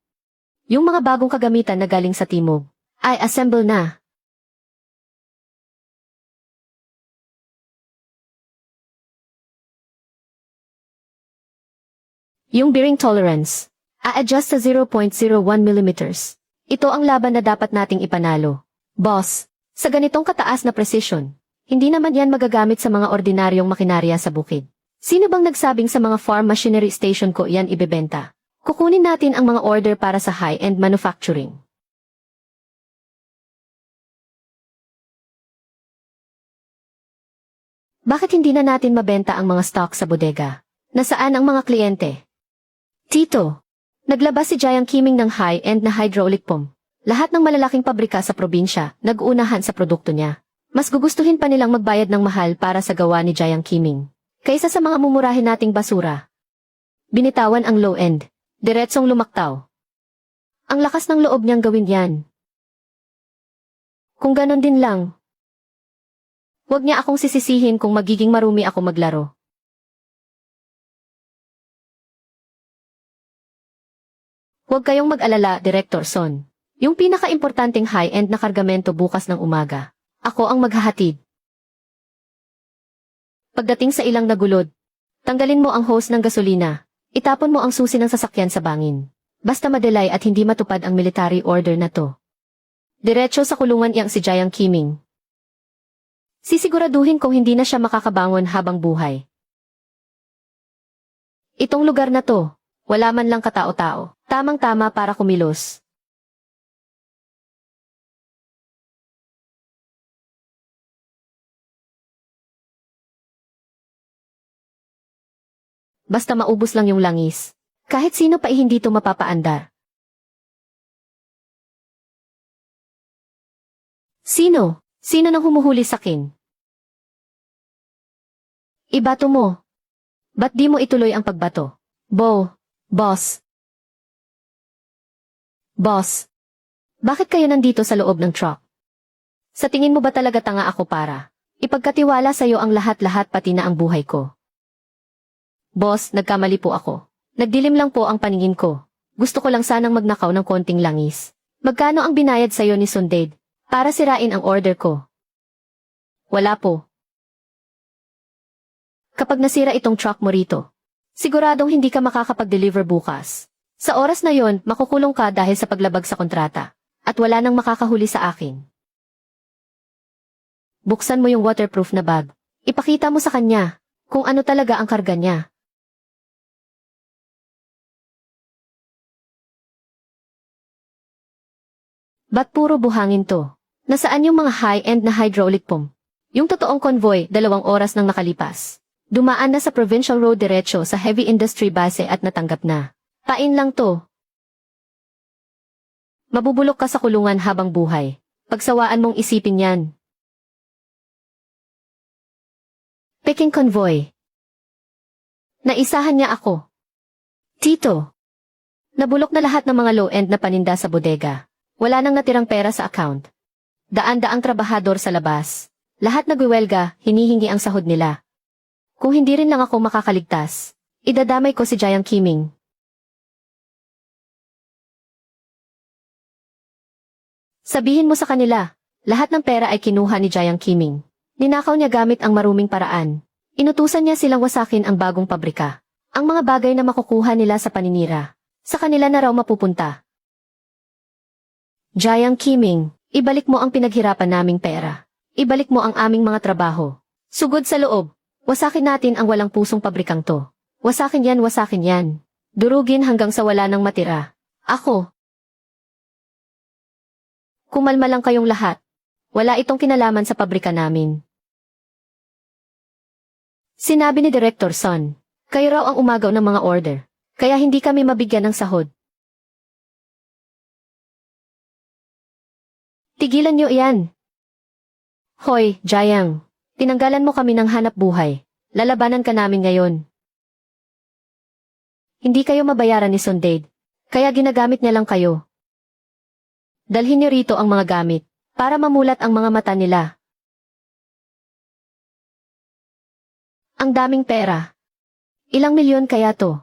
Yung mga bagong kagamitan na galing sa timog, ay assemble na. Yung bearing tolerance, a-adjust sa 0.01 mm. Ito ang laban na dapat nating ipanalo. Boss, sa ganitong kataas na precision, hindi naman yan magagamit sa mga ordinaryong makinarya sa bukid. Sino bang nagsabing sa mga farm machinery station ko yan ibebenta? Kukunin natin ang mga order para sa high-end manufacturing. Bakit hindi na natin mabenta ang mga stock sa bodega? Nasaan ang mga kliyente? Tito, naglabas si Jiang Qiming ng high-end na hydraulic pump. Lahat ng malalaking pabrika sa probinsya nag-uunahan sa produkto niya. Mas gugustuhin pa nilang magbayad ng mahal para sa gawa ni Jiang Qiming kaysa sa mga mumurahin nating basura. Binitawan ang low-end. Diretsong lumaktaw. Ang lakas ng loob niyang gawin yan. Kung ganon din lang, huwag niya akong sisisihin kung magiging marumi ako maglaro. Huwag kayong mag-alala, Director Son. Yung pinaka-importanting high-end na kargamento bukas ng umaga, ako ang maghahatid. Pagdating sa ilang nagulod, tanggalin mo ang hose ng gasolina, itapon mo ang susi ng sasakyan sa bangin. Basta madelay at hindi matupad ang military order na to. Diretso sa kulungan iyang si Jiang Qiming. Sisiguraduhin kung hindi na siya makakabangon habang buhay. Itong lugar na to, wala man lang katao-tao, tamang-tama para kumilos. Basta maubos lang yung langis. Kahit sino pa hindi to mapapaandar. Sino? Sino nang humuhuli sakin? Ibato mo. Ba't di mo ituloy ang pagbato? Boss. Boss. Bakit kayo nandito sa loob ng truck? Sa tingin mo ba talaga tanga ako para ipagkatiwala sa'yo ang lahat-lahat pati na ang buhay ko? Boss, nagkamali po ako. Nagdilim lang po ang paningin ko. Gusto ko lang sanang magnakaw ng konting langis. Magkano ang binayad sa'yo ni Sunded para sirain ang order ko? Wala po. Kapag nasira itong truck mo rito, siguradong hindi ka makakapag-deliver bukas. Sa oras na yon, makukulong ka dahil sa paglabag sa kontrata. At wala nang makakahuli sa akin. Buksan mo yung waterproof na bag. Ipakita mo sa kanya kung ano talaga ang karga niya. Ba't puro buhangin to? Nasaan yung mga high-end na hydraulic pump? Yung totoong convoy, 2 oras nang nakalipas. Dumaan na sa provincial road diretso sa heavy industry base at natanggap na. Pain lang to. Mabubulok ka sa kulungan habang buhay. Pagsawaan mong isipin yan. Peking convoy. Naisahan niya ako. Tito. Nabulok na lahat ng mga low-end na paninda sa bodega. Wala nang natirang pera sa account. Daan-daang trabahador sa labas. Lahat nagwiwelga, hinihingi ang sahod nila. Kung hindi rin lang ako makakaligtas, idadamay ko si Jiang Qiming. Sabihin mo sa kanila, lahat ng pera ay kinuha ni Jiang Qiming. Ninakaw niya gamit ang maruming paraan. Inutusan niya silang wasakin ang bagong pabrika. Ang mga bagay na makukuha nila sa paninira, sa kanila na raw mapupunta. Jiang Qiming, ibalik mo ang pinaghirapan naming pera. Ibalik mo ang aming mga trabaho. Sugod sa loob, wasakin natin ang walang pusong pabrikang to. Wasakin yan. Durugin hanggang sa wala nang matira. Ako. Kumalma lang kayong lahat. Wala itong kinalaman sa pabrika namin. Sinabi ni Director Son, kayo raw ang umagaw ng mga order, kaya hindi kami mabigyan ng sahod. Tigilan niyo iyan. Hoy, Jiang, tinanggalan mo kami ng hanap buhay. Lalabanan ka namin ngayon. Hindi kayo mabayaran ni Sunded, kaya ginagamit niya lang kayo. Dalhin niyo rito ang mga gamit, para mamulat ang mga mata nila. Ang daming pera. Ilang milyon kaya to?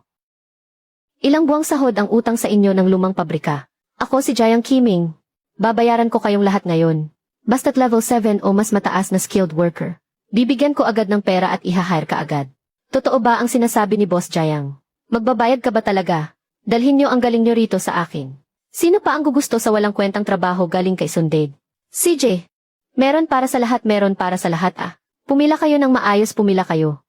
Ilang buwang sahod ang utang sa inyo ng lumang pabrika? Ako si Jiang Qiming. Babayaran ko kayong lahat ngayon. Basta't level 7 o mas mataas na skilled worker. Bibigyan ko agad ng pera at iha-hire ka agad. Totoo ba ang sinasabi ni Boss Jiang? Magbabayad ka ba talaga? Dalhin niyo ang galing niyo rito sa akin. Sino pa ang gugusto sa walang kwentang trabaho galing kay Sunded? CJ, meron para sa lahat ah. Pumila kayo ng maayos, pumila kayo.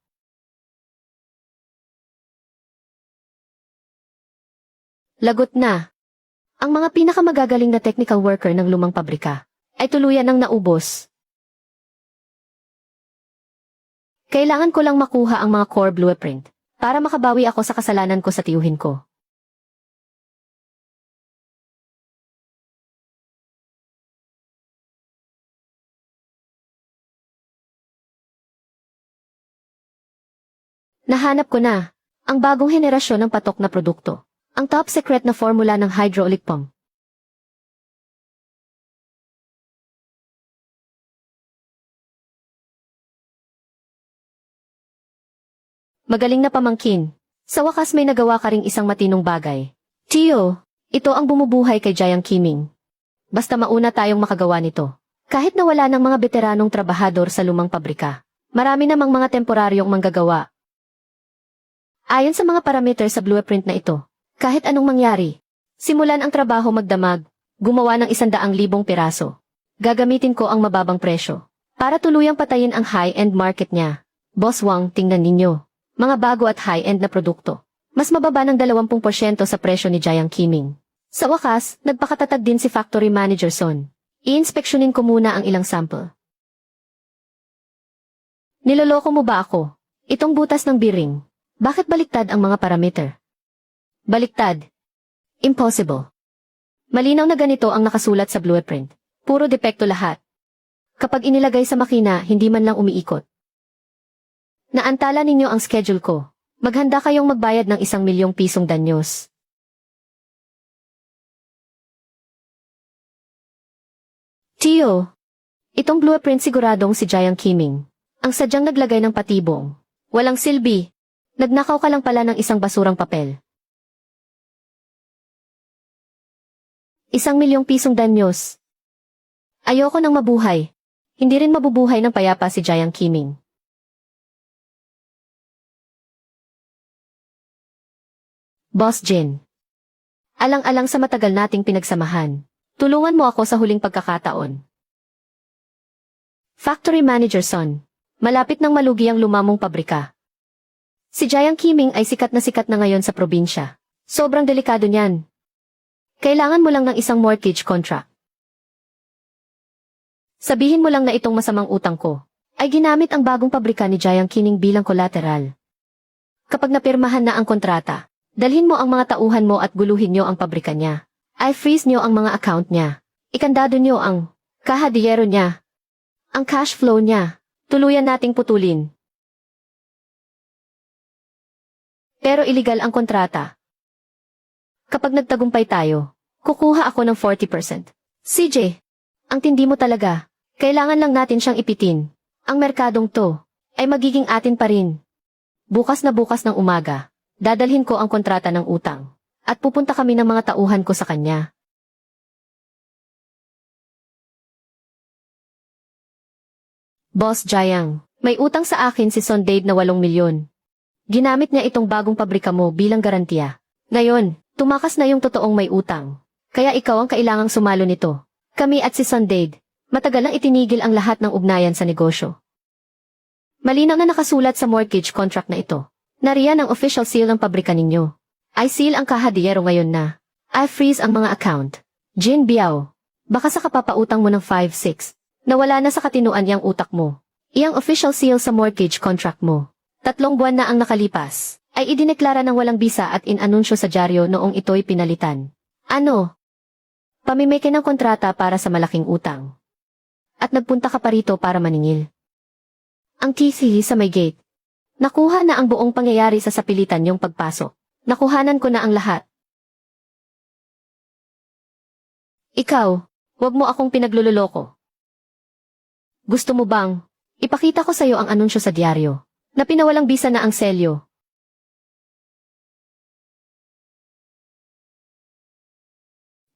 Lagot na. Ang mga pinakamagagaling na technical worker ng lumang pabrika ay tuluyan ng naubos. Kailangan ko lang makuha ang mga core blueprint para makabawi ako sa kasalanan ko sa tiyuhin ko. Nahanap ko na ang bagong henerasyon ng patok na produkto. Ang top secret na formula ng hydraulic pump. Magaling na pamangkin. Sa wakas may nagawa ka ring isang matinong bagay. Tiyo, ito ang bumubuhay kay Jiang Qiming. Basta mauna tayong makagawa nito. Kahit na wala ng mga veteranong trabahador sa lumang pabrika, marami namang mga temporaryong manggagawa. Ayon sa mga parameter sa blueprint na ito, kahit anong mangyari, simulan ang trabaho magdamag, gumawa ng 100,000 piraso. Gagamitin ko ang mababang presyo para tuluyang patayin ang high-end market niya. Boss Wang, tingnan ninyo. Mga bago at high-end na produkto. Mas mababa ng 20% sa presyo ni Jiang Qiming. Sa wakas, nagpakatatag din si Factory Manager Son. I-inspeksyonin ko muna ang ilang sample. Niloloko mo ba ako? Itong butas ng biring. Bakit baliktad ang mga parameter? Baliktad. Impossible. Malinaw na ganito ang nakasulat sa blueprint. Puro depekto lahat. Kapag inilagay sa makina, hindi man lang umiikot. Naantala ninyo ang schedule ko. Maghanda kayong magbayad ng 1,000,000 pisong danyos. Tiyo, itong blueprint siguradong si Jiang Qiming. Ang sadyang naglagay ng patibong. Walang silbi. Nagnakaw ka lang pala ng isang basurang papel. 1,000,000 pisong danyos. Ayoko nang mabuhay. Hindi rin mabubuhay ng payapa si Jiang Qiming. Boss Jin. Alang-alang sa matagal nating pinagsamahan. Tulungan mo ako sa huling pagkakataon. Factory Manager Son. Malapit nang malugi ang lumamong pabrika. Si Jiang Qiming ay sikat na ngayon sa probinsya. Sobrang delikado niyan. Kailangan mo lang ng isang mortgage contract. Sabihin mo lang na itong masamang utang ko ay ginamit ang bagong pabrika ni Jiang Qiming bilang collateral. Kapag napirmahan na ang kontrata, dalhin mo ang mga tauhan mo at guluhin nyo ang pabrika niya. Ay freeze nyo ang mga account niya. Ikandado nyo ang kahadiyero niya. Ang cash flow niya. Tuluyan nating putulin. Pero illegal ang kontrata. Kapag nagtagumpay tayo, kukuha ako ng 40%. CJ, ang tindi mo talaga. Kailangan lang natin siyang ipitin. Ang merkadong to ay magiging atin pa rin. Bukas na bukas ng umaga, dadalhin ko ang kontrata ng utang. At pupunta kami ng mga tauhan ko sa kanya. Boss Jiang, may utang sa akin si Sondade na 8,000,000. Ginamit niya itong bagong pabrika mo bilang garantiya. Ngayon, tumakas na yung totoong may utang. Kaya ikaw ang kailangang sumalo nito. Kami at si Sondade, matagal nang itinigil ang lahat ng ugnayan sa negosyo. Malinaw na nakasulat sa mortgage contract na ito. Nariyan ang official seal ng pabrika ninyo. I seal ang kahadiyero ngayon na. I freeze ang mga account. Jin Biao, baka sa kapapautang mo ng 5-6, nawala na sa katinuan yang utak mo. Iyang official seal sa mortgage contract mo. 3 buwan na ang nakalipas, ay idineklara ng walang bisa at inanunsyo sa dyaryo noong ito'y pinalitan. Ano? Pamimeke ng kontrata para sa malaking utang. At nagpunta ka pa rito para maningil. Ang kisi sa may gate. Nakuha na ang buong pangyayari sa sapilitan yung pagpasok. Nakuhanan ko na ang lahat. Ikaw, wag mo akong pinagluloloko. Gusto mo bang ipakita ko sa'yo ang anunsyo sa dyaryo na pinawalang bisa na ang selyo?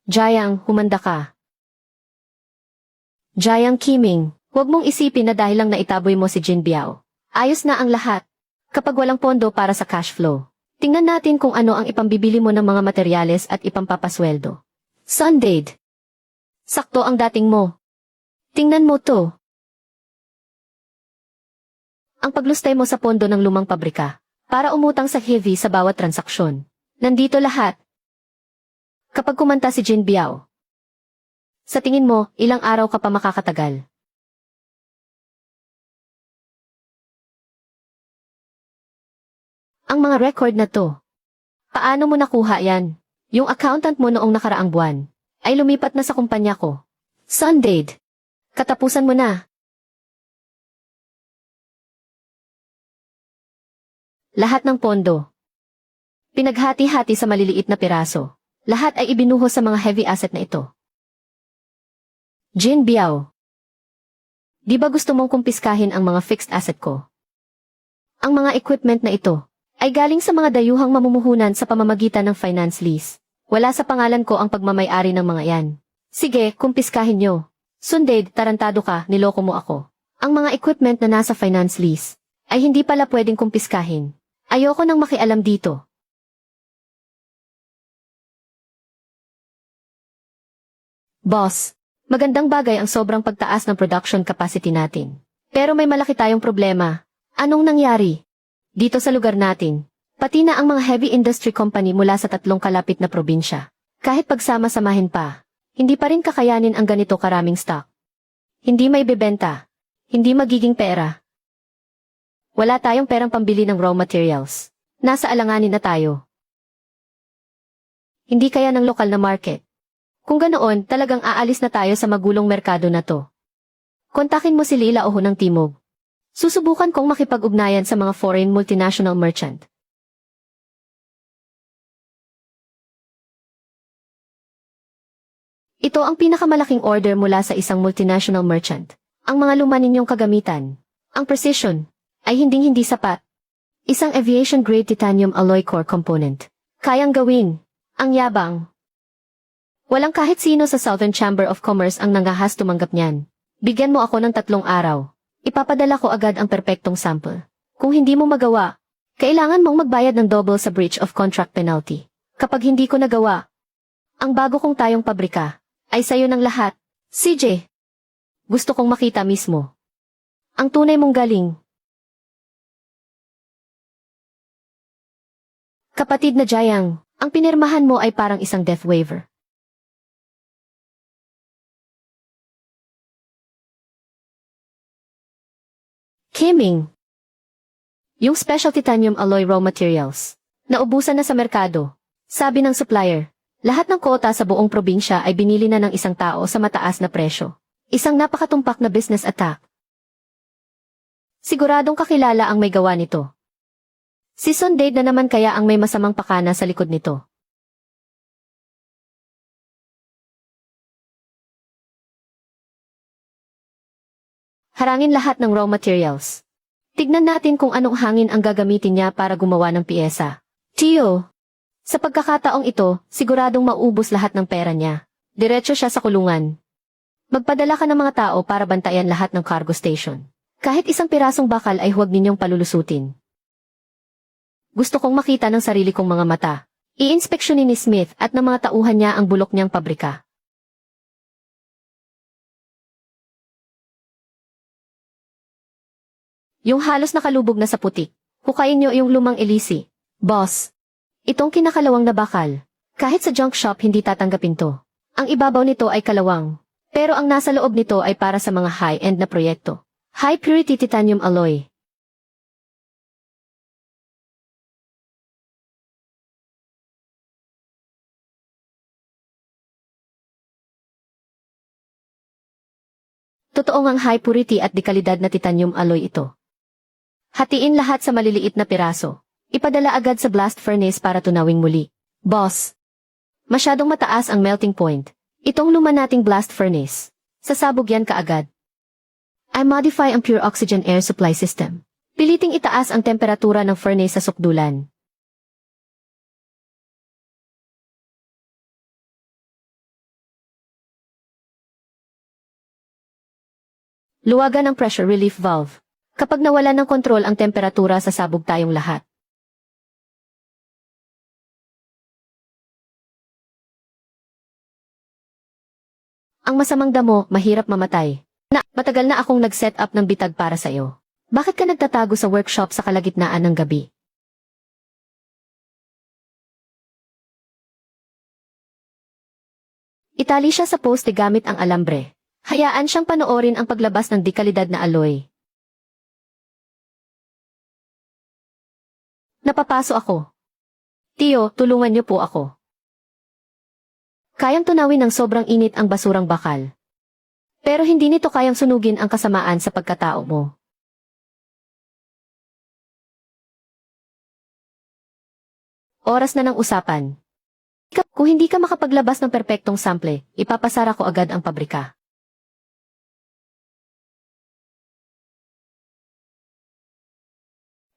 Jiang, humanda ka. Jiang Qiming, huwag mong isipin na dahil lang naitaboy mo si Jin Biao. Ayos na ang lahat. Kapag walang pondo para sa cash flow, tingnan natin kung ano ang ipambibili mo ng mga materyales at ipampapasweldo. Sondade. Sakto ang dating mo. Tingnan mo to. Ang paglustay mo sa pondo ng lumang pabrika para umutang sa heavy sa bawat transaksyon. Nandito lahat. Kapag kumanta si Jin Biao, sa tingin mo, ilang araw ka pa makakatagal? Ang mga record na to. Paano mo nakuha yan? Yung accountant mo noong nakaraang buwan ay lumipat na sa kumpanya ko. Sundade. Katapusan mo na. Lahat ng pondo. Pinaghati-hati sa maliliit na piraso. Lahat ay ibinuhos sa mga heavy asset na ito. Jin Biao. Di ba gusto mong kumpiskahin ang mga fixed asset ko? Ang mga equipment na ito ay galing sa mga dayuhang mamumuhunan sa pamamagitan ng finance lease. Wala sa pangalan ko ang pagmamay-ari ng mga yan. Sige, kumpiskahin nyo. Sundade, tarantado ka, niloko mo ako. Ang mga equipment na nasa finance lease ay hindi pala pwedeng kumpiskahin. Ayoko nang makialam dito. Boss, magandang bagay ang sobrang pagtaas ng production capacity natin. Pero may malaki tayong problema. Anong nangyari? Dito sa lugar natin, pati na ang mga heavy industry company mula sa 3 kalapit na probinsya. Kahit pagsama-samahin pa, hindi pa rin kakayanin ang ganito karaming stock. Hindi may bebenta. Hindi magiging pera. Wala tayong perang pambili ng raw materials. Nasa alanganin na tayo. Hindi kaya ng lokal na market. Kung ganoon, talagang aalis na tayo sa magulong merkado na to. Kontakin mo si Lila Oho ng Timog. Susubukan kong makipag-ugnayan sa mga foreign multinational merchant. Ito ang pinakamalaking order mula sa isang multinational merchant. Ang mga luma ninyong kagamitan, ang precision, ay hinding-hindi sapat. Isang aviation-grade titanium alloy core component. Kayang gawin. Ang yabang. Walang kahit sino sa Southern Chamber of Commerce ang nangahas tumanggap niyan. Bigyan mo ako ng 3 araw. Ipapadala ko agad ang perpektong sample. Kung hindi mo magawa, kailangan mong magbayad ng double sa breach of contract penalty. Kapag hindi ko nagawa, ang bago kong tayong pabrika ay sayo ng lahat. CJ, gusto kong makita mismo. Ang tunay mong galing. Kapatid na Jayang, ang pinirmahan mo ay parang isang death waiver. Kiming. Yung special titanium alloy raw materials. Naubusan na sa merkado. Sabi ng supplier, lahat ng kota sa buong probinsya ay binili na ng isang tao sa mataas na presyo. Isang napakatumpak na business attack. Siguradong kakilala ang may gawa nito. Si Sundade na naman kaya ang may masamang pakana sa likod nito. Harangin lahat ng raw materials. Tignan natin kung anong hangin ang gagamitin niya para gumawa ng piyesa. Tio, sa pagkakataong ito, siguradong maubos lahat ng pera niya. Diretso siya sa kulungan. Magpadala ka ng mga tao para bantayan lahat ng cargo station. Kahit isang pirasong bakal ay huwag ninyong palulusutin. Gusto kong makita ng sarili kong mga mata. I-inspeksyonin ni Smith at ng mga tauhan niya ang bulok niyang pabrika. Yung halos nakalubog na sa putik. Hukayin niyo yung lumang elisi. Boss, itong kinakalawang na bakal. Kahit sa junk shop hindi tatanggapin to. Ang ibabaw nito ay kalawang. Pero ang nasa loob nito ay para sa mga high-end na proyekto. High purity titanium alloy. Totoo ngang high purity at dekalidad na titanium alloy ito. Hatiin lahat sa maliliit na piraso. Ipadala agad sa blast furnace para tunawing muli. Boss, masyadong mataas ang melting point. Itong luma nating blast furnace. Sasabog yan kaagad. I modify ang pure oxygen air supply system. Piliting itaas ang temperatura ng furnace sa sukdulan. Luwagan ang pressure relief valve. Kapag nawala ng kontrol ang temperatura, sasabog tayong lahat. Ang masamang damo, mahirap mamatay. Matagal na akong nag-set up ng bitag para sa iyo. Bakit ka nagtatago sa workshop sa kalagitnaan ng gabi? Itali siya sa poste gamit ang alambre. Hayaan siyang panoorin ang paglabas ng dekalidad na alloy. Napapaso ako. Tiyo, tulungan niyo po ako. Kayang tunawin ng sobrang init ang basurang bakal. Pero hindi nito kayang sunugin ang kasamaan sa pagkatao mo. Oras na ng usapan. Kung hindi ka makapaglabas ng perpektong sample, ipapasara ko agad ang pabrika.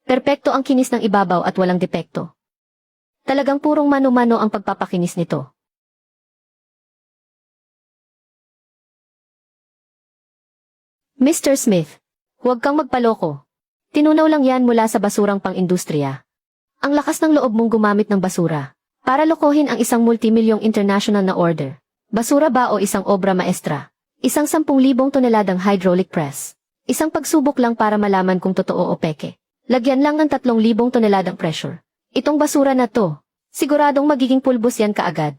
Perpekto ang kinis ng ibabaw at walang depekto. Talagang purong mano-mano ang pagpapakinis nito. Mr. Smith, huwag kang magpaloko. Tinunaw lang yan mula sa basurang pang-industriya. Ang lakas ng loob mong gumamit ng basura para lokohin ang isang multimilyong international na order. Basura ba o isang obra maestra? Isang 10,000 toneladang hydraulic press. Isang pagsubok lang para malaman kung totoo o peke. Lagyan lang ng 3,000 toneladang pressure. Itong basura na to, siguradong magiging pulbos yan kaagad.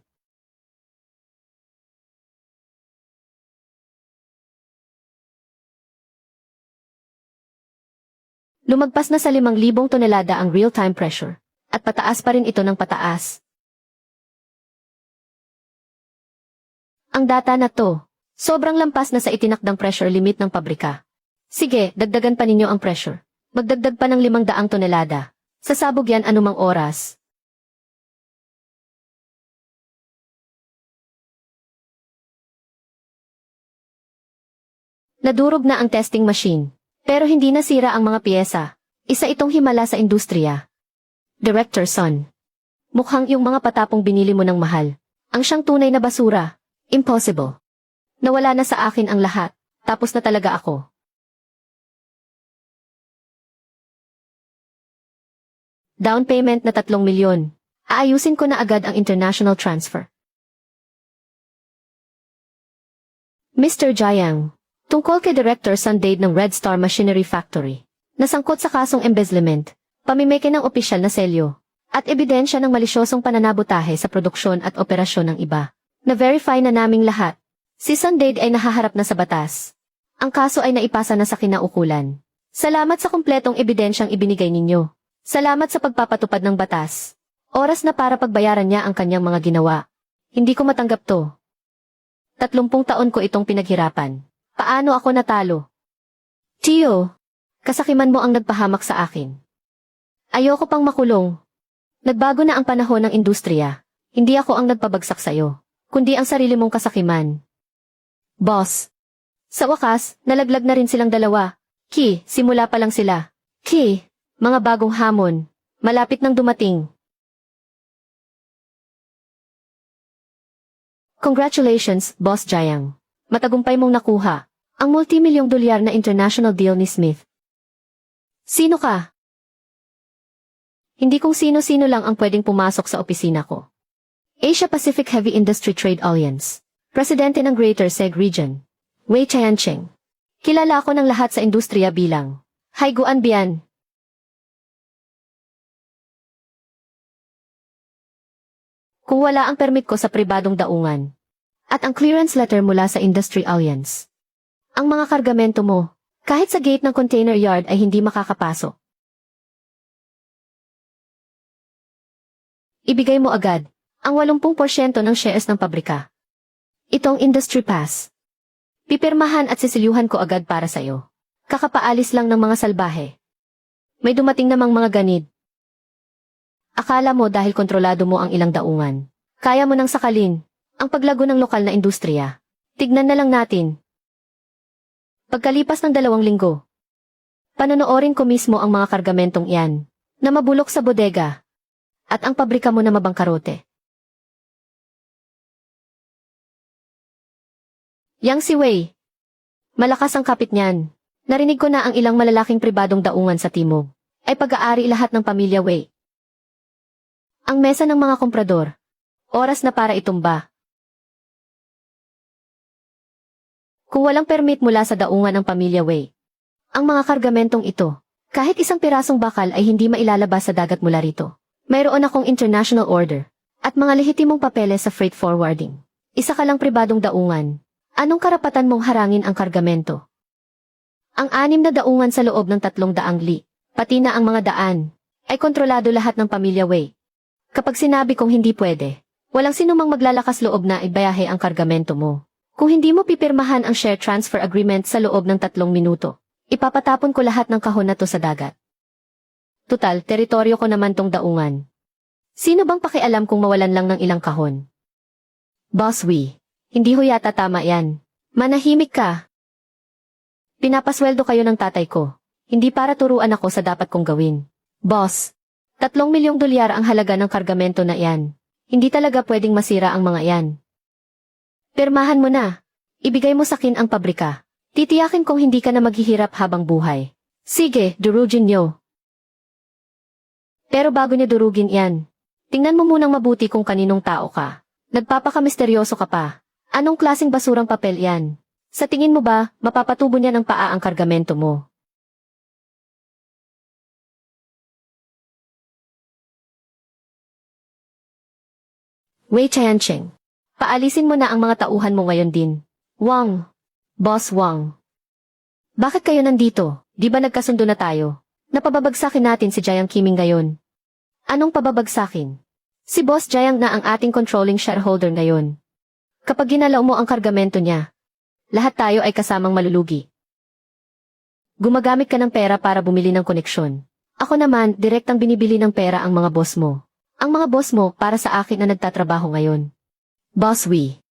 Lumagpas na sa 5,000 tonelada ang real-time pressure. At pataas pa rin ito ng pataas. Ang data na to, sobrang lampas na sa itinakdang pressure limit ng pabrika. Sige, dagdagan pa ninyo ang pressure. Magdagdag pa ng 500 tonelada. Sasabog yan anumang oras. Nadurog na ang testing machine. Pero hindi nasira ang mga piyesa. Isa itong himala sa industriya. Director Son. Mukhang yung mga patapong binili mo ng mahal. Ang siyang tunay na basura. Impossible. Nawala na sa akin ang lahat. Tapos na talaga ako. Down payment na 3 milyon. Aayusin ko na agad ang international transfer. Mr. Jiang, tungkol kay Director Sundade ng Red Star Machinery Factory, nasangkot sa kasong embezzlement, pamimeke ng opisyal na selyo, at ebidensya ng malisyosong pananabotahe sa produksyon at operasyon ng iba. Na-verify na naming lahat. Si Sundade ay nahaharap na sa batas. Ang kaso ay naipasa na sa kinaukulan. Salamat sa kumpletong ebidensyang ibinigay ninyo. Salamat sa pagpapatupad ng batas. Oras na para pagbayaran niya ang kanyang mga ginawa. Hindi ko matanggap to. 30 taon ko itong pinaghirapan. Paano ako natalo? Tiyo, kasakiman mo ang nagpahamak sa akin. Ayoko pang makulong. Nagbago na ang panahon ng industriya. Hindi ako ang nagpabagsak sa'yo, kundi ang sarili mong kasakiman. Boss. Sa wakas, nalaglag na rin silang dalawa. Simula pa lang sila. Mga bagong hamon. Malapit nang dumating. Congratulations, Boss Jiang. Matagumpay mong nakuha ang multimilyong dolyar na international deal ni Smith. Sino ka? Hindi kung sino-sino lang ang pwedeng pumasok sa opisina ko. Asia Pacific Heavy Industry Trade Alliance. Presidente ng Greater Seg Region. Wei Tiancheng. Kilala ako ng lahat sa industriya bilang Haiguan Bian. Kung wala ang permit ko sa pribadong daungan, at ang clearance letter mula sa Industry Alliance, ang mga kargamento mo, kahit sa gate ng container yard ay hindi makakapasok. Ibigay mo agad ang 80% ng shares ng pabrika. Itong Industry Pass. Pipirmahan at sisilyuhan ko agad para sa'yo. Kakapaalis lang ng mga salbahe. May dumating namang mga ganid. Akala mo dahil kontrolado mo ang ilang daungan, kaya mo nang sakalin ang paglago ng lokal na industriya. Tignan na lang natin. Pagkalipas ng 2 linggo, panonoorin ko mismo ang mga kargamentong iyan na mabulok sa bodega at ang pabrika mo na mabangkarote. Yang si Wei. Malakas ang kapit niyan. Narinig ko na ang ilang malalaking pribadong daungan sa timog ay pag-aari lahat ng pamilya Wei. Ang mesa ng mga komprador. Oras na para itumba. Kung walang permit mula sa daungan ng pamilya Wei, ang mga kargamentong ito, kahit isang pirasong bakal ay hindi mailalabas sa dagat mula rito. Mayroon akong international order at mga lehitimong papeles sa freight forwarding. Isa ka lang pribadong daungan. Anong karapatan mong harangin ang kargamento? Ang 6 na daungan sa loob ng 300 li, pati na ang mga daan, ay kontrolado lahat ng pamilya Wei. Kapag sinabi kong hindi pwede, walang sinumang maglalakas loob na ibayahe ang kargamento mo. Kung hindi mo pipirmahan ang share transfer agreement sa loob ng 3 minuto, ipapatapon ko lahat ng kahon na to sa dagat. Tutal, teritoryo ko naman tong daungan. Sino bang pakialam kung mawalan lang ng ilang kahon? Boss Wei, hindi ho yata tama yan. Manahimik ka. Pinapasweldo kayo ng tatay ko. Hindi para turuan ako sa dapat kong gawin. Boss, 3 milyong dolyar ang halaga ng kargamento na yan. Hindi talaga pwedeng masira ang mga yan. Pirmahan mo na. Ibigay mo sa akin ang pabrika. Titiyakin kong hindi ka na maghihirap habang buhay. Sige, durugin nyo. Pero bago niyo durugin yan, tingnan mo munang mabuti kung kaninong tao ka. Nagpapakamisteryoso ka pa. Anong klaseng basurang papel yan? Sa tingin mo ba, mapapatubo niya ng paa ang kargamento mo? Wei Tiancheng, paalisin mo na ang mga tauhan mo ngayon din. Wang. Boss Wang. Bakit kayo nandito? Di ba nagkasundo na tayo? Napababagsakin natin si Jiang Qiming ngayon. Anong pababagsakin? Si Boss Jiang na ang ating controlling shareholder ngayon. Kapag ginalaw mo ang kargamento niya, lahat tayo ay kasamang malulugi. Gumagamit ka ng pera para bumili ng koneksyon. Ako naman, direktang binibili ng pera ang mga boss mo. Ang mga boss mo para sa akin na nagtatrabaho ngayon. Boss Wei,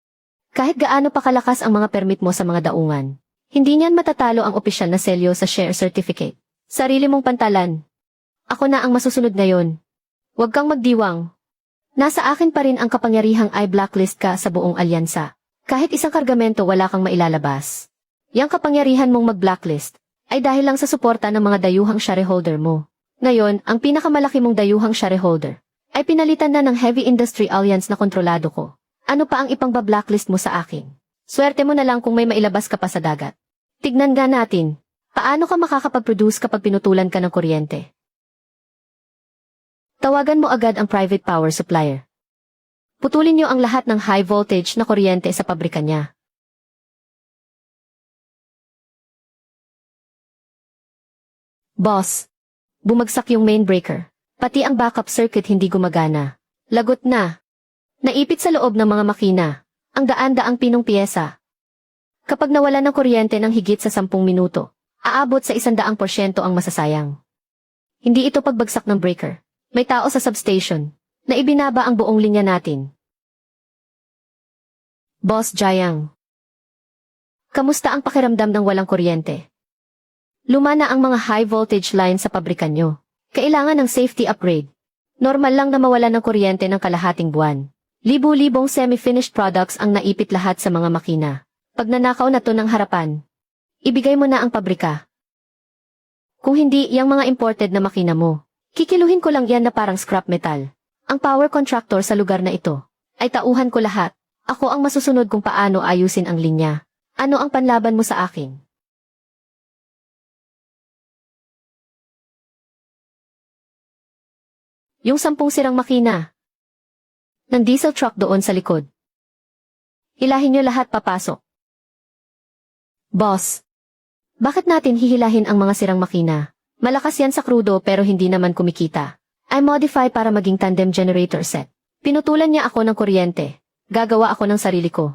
kahit gaano pa kalakas ang mga permit mo sa mga daungan, hindi niyan matatalo ang opisyal na selyo sa share certificate. Sarili mong pantalan. Ako na ang masusunod ngayon. Huwag kang magdiwang. Nasa akin pa rin ang kapangyarihang i-blacklist ka sa buong alyansa. Kahit isang kargamento wala kang mailalabas. Yang kapangyarihan mong mag-blacklist ay dahil lang sa suporta ng mga dayuhang shareholder mo. Ngayon, ang pinakamalaki mong dayuhang shareholder ay pinalitan na ng Heavy Industry Alliance na kontrolado ko. Ano pa ang ipang-blacklist mo sa akin? Swerte mo na lang kung may mailabas ka pa sa dagat. Tignan nga natin, paano ka makakapag-produce kapag pinutulan ka ng kuryente? Tawagan mo agad ang private power supplier. Putulin niyo ang lahat ng high voltage na kuryente sa pabrika niya. Boss, bumagsak yung main breaker. Pati ang backup circuit hindi gumagana. Lagot na. Naipit sa loob ng mga makina. Ang daan-daang pinong piyesa. Kapag nawala ng kuryente ng higit sa 10 minuto, aabot sa 100% ang masasayang. Hindi ito pagbagsak ng breaker. May tao sa substation na ibinaba ang buong linya natin. Boss Jiang, kamusta ang pakiramdam ng walang kuryente? Luma na ang mga high voltage line sa pabrikan nyo. Kailangan ng safety upgrade. Normal lang na mawala ng kuryente ng kalahating buwan. Libu-libong semi-finished products ang naipit lahat sa mga makina. Pag nanakaw na to ng harapan, ibigay mo na ang pabrika. Kung hindi, yung mga imported na makina mo, kikiluhin ko lang yan na parang scrap metal. Ang power contractor sa lugar na ito ay tauhan ko lahat. Ako ang masusunod kung paano ayusin ang linya. Ano ang panlaban mo sa akin? Yung 10 sirang makina ng diesel truck doon sa likod. Hilahin niyo lahat papasok. Boss, bakit natin hihilahin ang mga sirang makina? Malakas yan sa krudo pero hindi naman kumikita. I modify para maging tandem generator set. Pinutulan niya ako ng kuryente. Gagawa ako ng sarili ko.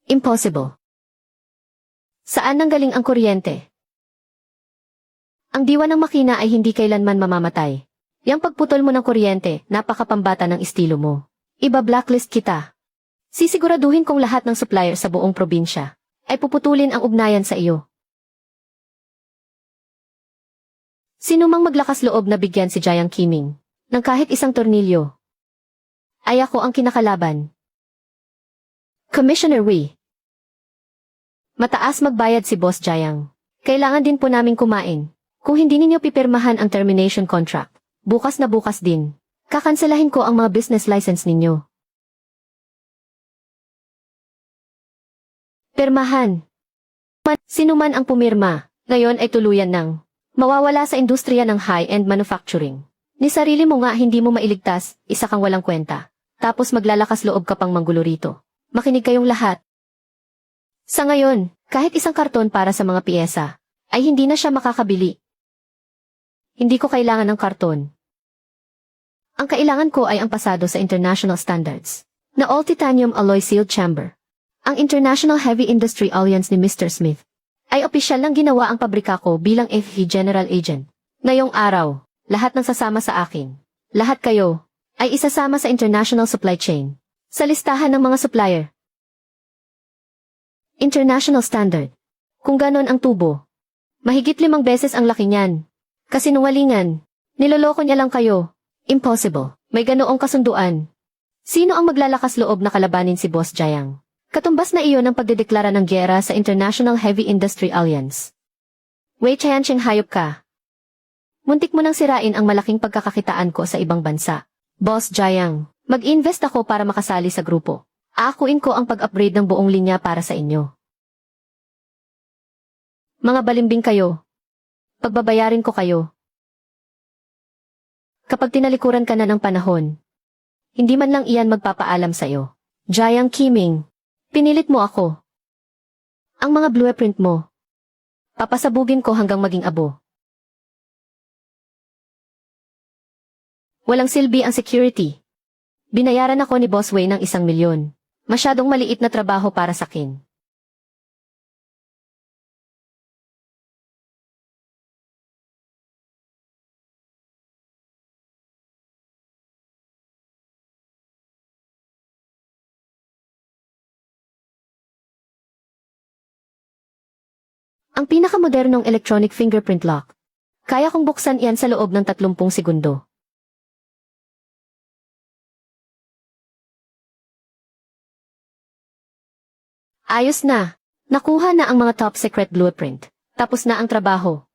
Impossible. Saan nanggaling ang kuryente? Ang diwa ng makina ay hindi kailanman mamamatay. Yang pagputol mo ng kuryente, napakapambata ng estilo mo. Iba-blacklist kita. Sisiguraduhin kong lahat ng supplier sa buong probinsya ay puputulin ang ugnayan sa iyo. Sino mang maglakas loob na bigyan si Jiang Qiming ng kahit isang tornilyo, ay ako ang kinakalaban. Commissioner Wei. Mataas magbayad si Boss Jiang. Kailangan din po naming kumain. Kung hindi ninyo pipirmahan ang termination contract, bukas na bukas din, kakanselahin ko ang mga business license ninyo. Pirmahan. Sino man ang pumirma, ngayon ay tuluyan ng mawawala sa industriya ng high-end manufacturing. Ni sarili mo nga hindi mo mailigtas, isa kang walang kwenta. tapos maglalakas loob ka pang manggulo rito. Makinig kayong lahat. Sa ngayon, kahit isang karton para sa mga piyesa, ay hindi na siya makakabili. Hindi ko kailangan ng karton. Ang kailangan ko ay ang pasado sa international standards, na all-titanium alloy sealed chamber. Ang International Heavy Industry Alliance ni Mr. Smith ay opisyal lang ginawa ang pabrika ko bilang FE General Agent. Ngayong araw, lahat ng sasama sa akin, lahat kayo, ay isasama sa international supply chain, sa listahan ng mga supplier. International standard. Kung ganon ang tubo, mahigit 5 beses ang laki niyan. Kasinungalingan, niloloko niya lang kayo. Impossible. May ganoong kasunduan. Sino ang maglalakas loob na kalabanin si Boss Jiang? Katumbas na iyon ang pagdedeklara ng gyera sa International Heavy Industry Alliance. Wei Qianqing, hayop ka. Muntik mo nang sirain ang malaking pagkakakitaan ko sa ibang bansa. Boss Jiang, mag-invest ako para makasali sa grupo. Aakuin ko ang pag-upgrade ng buong linya para sa inyo. Mga balimbing kayo. Pagbabayarin ko kayo. Kapag tinalikuran ka na ng panahon, hindi man lang iyan magpapaalam sa'yo. Jiang Qiming, pinilit mo ako. Ang mga blueprint mo, papasabugin ko hanggang maging abo. Walang silbi ang security. Binayaran ako ni Boss Wei ng 1 milyon. Masyadong maliit na trabaho para sa akin. Ang pinakamodernong electronic fingerprint lock. Kaya kong buksan iyan sa loob ng 30 segundo. Ayos na. Nakuha na ang mga top secret blueprint. Tapos na ang trabaho.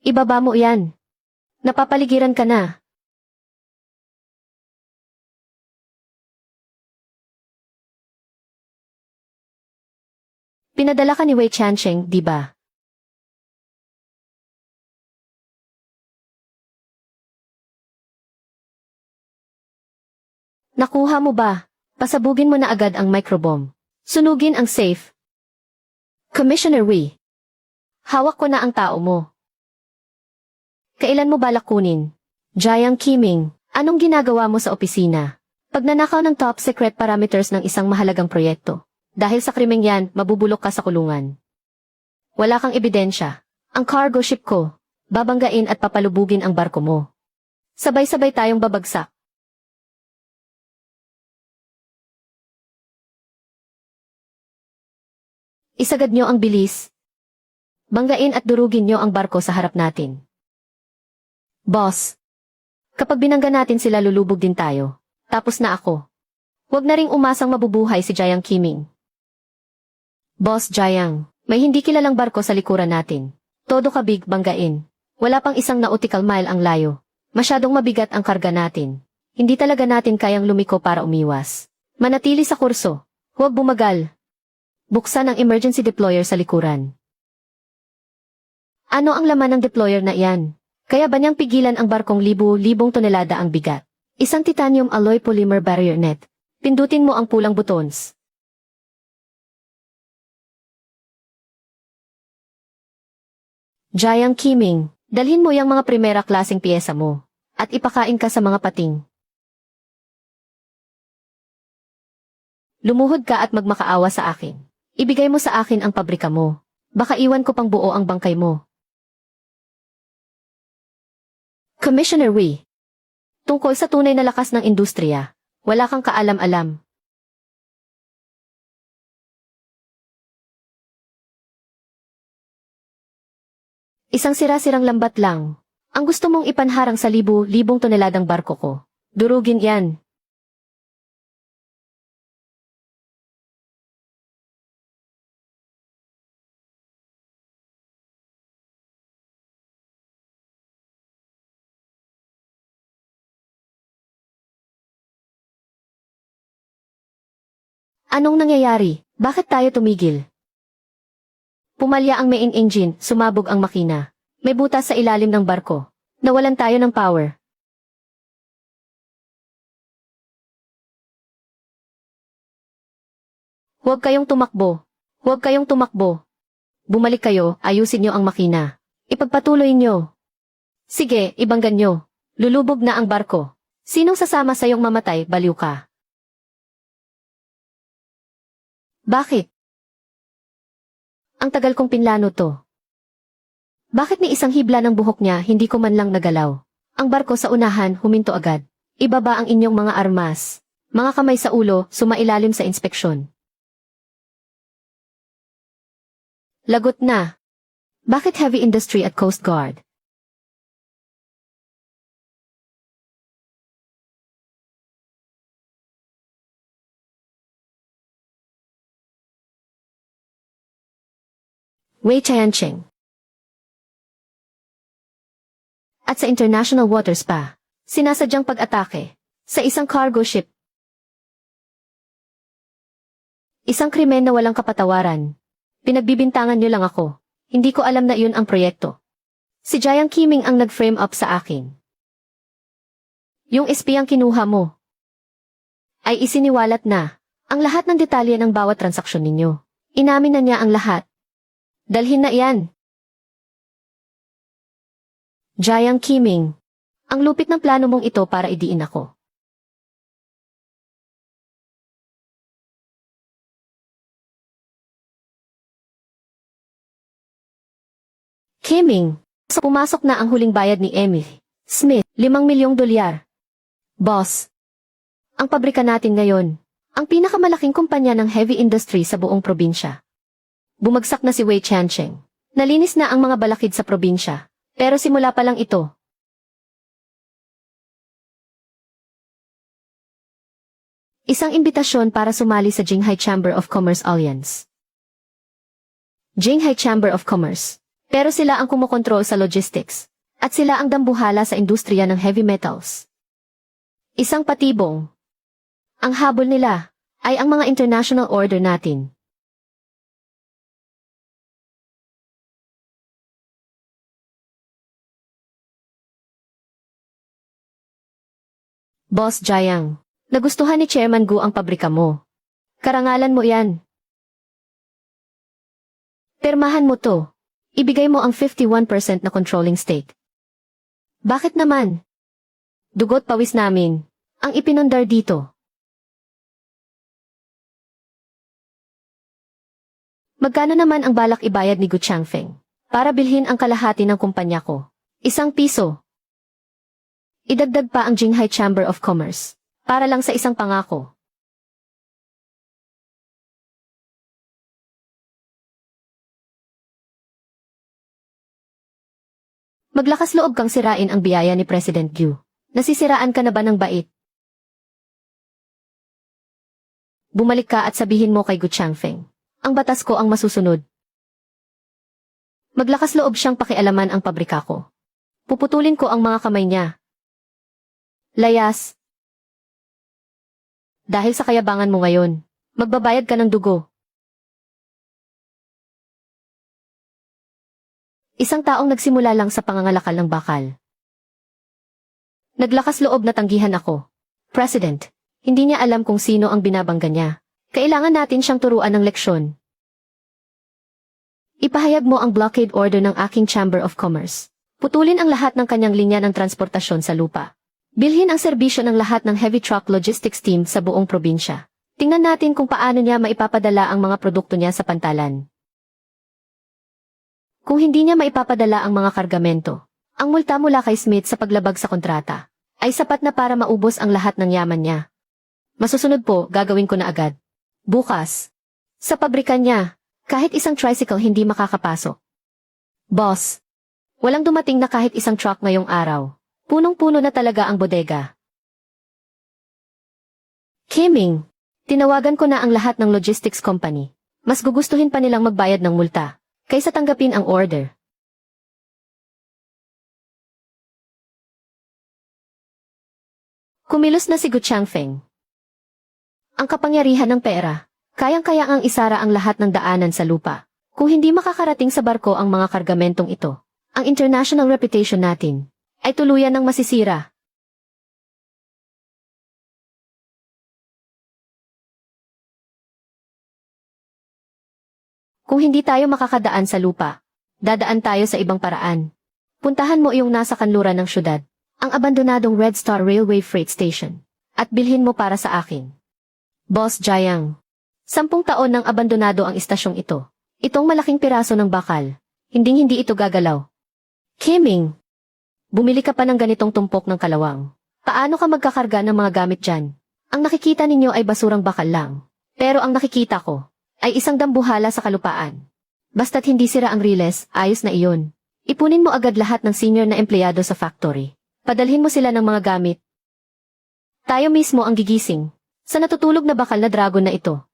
Ibaba mo yan. Napapaligiran ka na. Pinadala ka ni Wei Qianqing, di ba? Nakuha mo ba? Pasabugin mo na agad ang microbomb. Sunugin ang safe. Commissioner Wei. Hawak ko na ang tao mo. Kailan mo balak kunin? Jiang Qiming, anong ginagawa mo sa opisina? Pagnanakaw ng top secret parameters ng isang mahalagang proyekto. Dahil sa krimeng yan, mabubulok ka sa kulungan. Wala kang ebidensya. Ang cargo ship ko, babanggain at papalubugin ang barko mo. Sabay-sabay tayong babagsak. Isagad nyo ang bilis. Banggain at durugin nyo ang barko sa harap natin. Boss, kapag binangga natin sila lulubog din tayo. Tapos na ako. Huwag na ring umasang mabubuhay si Jiang Qiming. Boss Jiang, may hindi kilalang barko sa likuran natin. Todo kabig banggain. Wala pang 1 nautical mile ang layo. Masyadong mabigat ang karga natin. Hindi talaga natin kayang lumiko para umiwas. Manatili sa kurso. Huwag bumagal. Buksan ang emergency deployer sa likuran. Ano ang laman ng deployer na iyan? Kaya ba niyang pigilan ang barkong libu-libong tonelada ang bigat? Isang titanium alloy polymer barrier net. Pindutin mo ang pulang buttons. Jiang Qiming, dalhin mo yung mga primera klaseng piyesa mo. At ipakain ka sa mga pating. Lumuhod ka at magmakaawa sa akin. Ibigay mo sa akin ang pabrika mo. Baka iwan ko pang buo ang bangkay mo. Commissioner Wei. Tungkol sa tunay na lakas ng industriya, wala kang kaalam-alam. Isang sira-sirang lambat lang. Ang gusto mong ipanharang sa libu-libong toneladang barko ko. Durugin yan. Anong nangyayari? Bakit tayo tumigil? Pumalya ang main engine, sumabog ang makina. May butas sa ilalim ng barko. Nawalan tayo ng power. Huwag kayong tumakbo. Huwag kayong tumakbo. Bumalik kayo, ayusin nyo ang makina. Ipagpatuloy nyo. Sige, ibanggan nyo. Lulubog na ang barko. Sinong sasama sa iyong mamatay, baliw ka? Bakit? Ang tagal kong pinlano to. Bakit ni isang hibla ng buhok niya hindi ko man lang nagalaw? Ang barko sa unahan huminto agad. Ibaba ang inyong mga armas. Mga kamay sa ulo, sumailalim sa inspeksyon. Lagot na. Bakit heavy industry at Coast Guard? Wei Tianqing. At sa international waters pa, sinasadyang pag-atake sa isang cargo ship. Isang krimen na walang kapatawaran. Pinagbibintangan niyo lang ako. Hindi ko alam na iyon ang proyekto. Si Jiang Qiming ang nag-frame up sa akin. Yung espiyang kinuha mo ay isiniwalat na ang lahat ng detalye ng bawat transaksyon ninyo. Inamin na niya ang lahat. Dalhin na iyan. Jiang Qiming, ang lupit ng plano mong ito para idiin ako. Qiming, pumasok na ang huling bayad ni Emily Smith, $5 milyong. Boss, ang pabrika natin ngayon, ang pinakamalaking kumpanya ng heavy industry sa buong probinsya. Bumagsak na si Wei Tianqing. Nalinis na ang mga balakid sa probinsya. Pero simula pa lang ito. Isang imbitasyon para sumali sa Jinghai Chamber of Commerce Alliance. Jinghai Chamber of Commerce. Pero sila ang kumokontrol sa logistics. At sila ang dambuhala sa industriya ng heavy metals. Isang patibong. Ang habol nila ay ang mga international order natin. Boss Jiang, nagustuhan ni Chairman Gu ang pabrika mo. Karangalan mo yan. Pirmahan mo to. Ibigay mo ang 51% na controlling stake. Bakit naman? Dugot pawis namin ang ipinundar dito. Magkano naman ang balak ibayad ni Gu Changfeng para bilhin ang kalahati ng kumpanya ko? ₱1. Idagdag pa ang Jinghai Chamber of Commerce para lang sa isang pangako. Maglakas loob kang sirain ang biyaya ni President Gu. Nasisiraan ka na ba ng bait? Bumalik ka at sabihin mo kay Gu Changfeng, ang batas ko ang masusunod. Maglakas loob siyang pakialaman ang pabrika ko. Puputulin ko ang mga kamay niya. Layas. Dahil sa kayabangan mo ngayon, magbabayad ka ng dugo. Isang taong nagsimula lang sa pangangalakal ng bakal. Naglakas loob na tanggihan ako. President, hindi niya alam kung sino ang binabangga niya. Kailangan natin siyang turuan ng leksyon. Ipahayag mo ang blockade order ng aking Chamber of Commerce. Putulin ang lahat ng kanyang linya ng transportasyon sa lupa. Bilhin ang serbisyo ng lahat ng heavy truck logistics team sa buong probinsya. Tingnan natin kung paano niya maipapadala ang mga produkto niya sa pantalan. Kung hindi niya maipapadala ang mga kargamento, ang multa mula kay Smith sa paglabag sa kontrata ay sapat na para maubos ang lahat ng yaman niya. Masusunod po, gagawin ko na agad. Bukas, sa pabrika niya, kahit isang tricycle hindi makakapasok. Boss, walang dumating na kahit isang truck ngayong araw. Punong-puno na talaga ang bodega. Qiming, tinawagan ko na ang lahat ng logistics company. Mas gugustuhin pa nilang magbayad ng multa kaysa tanggapin ang order. Kumilos na si Gu Changfeng. Ang kapangyarihan ng pera, kayang-kaya ang isara ang lahat ng daanan sa lupa. Kung hindi makakarating sa barko ang mga kargamentong ito, ang international reputation natin ay tuluyan ng masisira. Kung hindi tayo makakadaan sa lupa, dadaan tayo sa ibang paraan. Puntahan mo yung nasa kanluran ng syudad, ang abandonadong Red Star Railway Freight Station, at bilhin mo para sa akin. Boss Jiang, 10 taon nang abandonado ang istasyong ito. Itong malaking piraso ng bakal, hindi ito gagalaw. Kiming, bumili ka pa ng ganitong tumpok ng kalawang. Paano ka magkakarga ng mga gamit dyan? Ang nakikita ninyo ay basurang bakal lang. Pero ang nakikita ko ay isang dambuhala sa kalupaan. Basta't hindi sira ang riles, ayos na iyon. Ipunin mo agad lahat ng senior na empleyado sa factory. Padalhin mo sila ng mga gamit. Tayo mismo ang gigising sa natutulog na bakal na dragon na ito.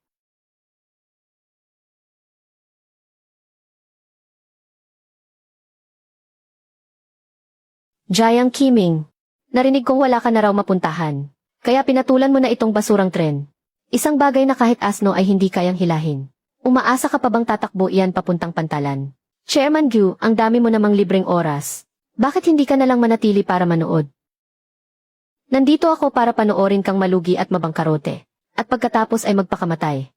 Jiang Qiming, narinig kong wala ka na raw mapuntahan. Kaya pinatulan mo na itong basurang tren. Isang bagay na kahit asno ay hindi kayang hilahin. Umaasa ka pa bang tatakbo iyan papuntang pantalan? Chairman Gu, ang dami mo namang libreng oras. Bakit hindi ka na lang manatili para manood? Nandito ako para panoorin kang malugi at mabangkarote. At pagkatapos ay magpakamatay.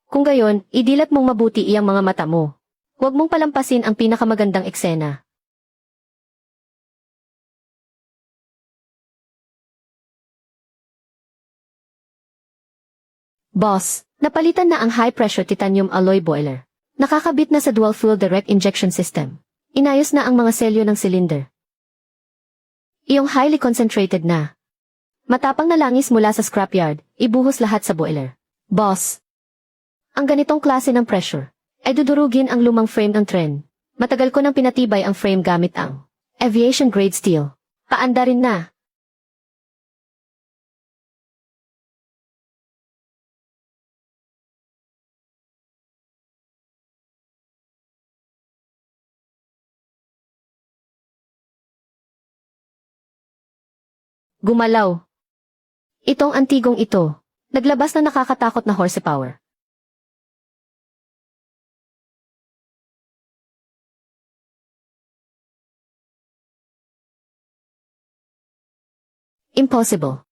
Kung gayon, idilat mong mabuti iyang mga mata mo. Huwag mong palampasin ang pinakamagandang eksena. Boss, napalitan na ang high-pressure titanium alloy boiler. Nakakabit na sa dual-fuel direct injection system. Inayos na ang mga selyo ng cylinder. Iyong highly concentrated na. Matapang na langis mula sa scrapyard, ibuhos lahat sa boiler. Boss, ang ganitong klase ng pressure ay dudurugin ang lumang frame ng tren. Matagal ko nang pinatibay ang frame gamit ang aviation-grade steel. Paanda rin na. Gumalaw. Itong antigong ito, naglabas na nakakatakot na horsepower. Impossible.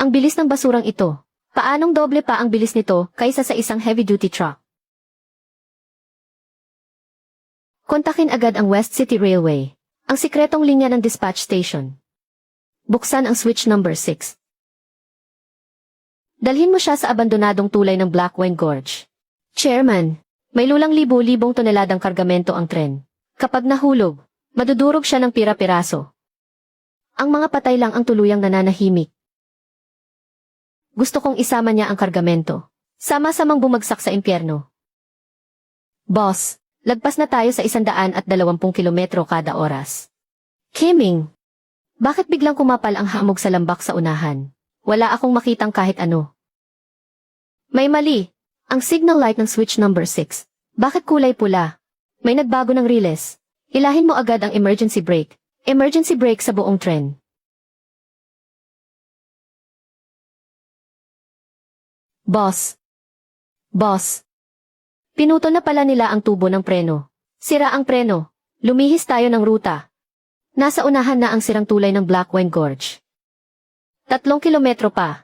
Ang bilis ng basurang ito. Paanong doble pa ang bilis nito kaysa sa isang heavy-duty truck? Kontakin agad ang West City Railway, ang sikretong linya ng dispatch station. Buksan ang switch number 6. Dalhin mo siya sa abandonadong tulay ng Blackwine Gorge. Chairman, may lulang libo-libong toneladang kargamento ang tren. Kapag nahulog, madudurog siya ng pira-piraso. Ang mga patay lang ang tuluyang nananahimik. Gusto kong isama niya ang kargamento. Sama-samang bumagsak sa impyerno. Boss, lagpas na tayo sa 120 kilometro kada oras. Kiming, bakit biglang kumapal ang hamog sa lambak sa unahan? Wala akong makitang kahit ano. May mali. Ang signal light ng switch number 6. Bakit kulay pula? May nagbago ng riles. Ilahin mo agad ang emergency brake. Emergency brake sa buong tren. Boss. Boss. Pinuto na pala nila ang tubo ng preno. Sira ang preno. Lumihis tayo ng ruta. Nasa unahan na ang sirang tulay ng Blackwine Gorge. 3 kilometro pa.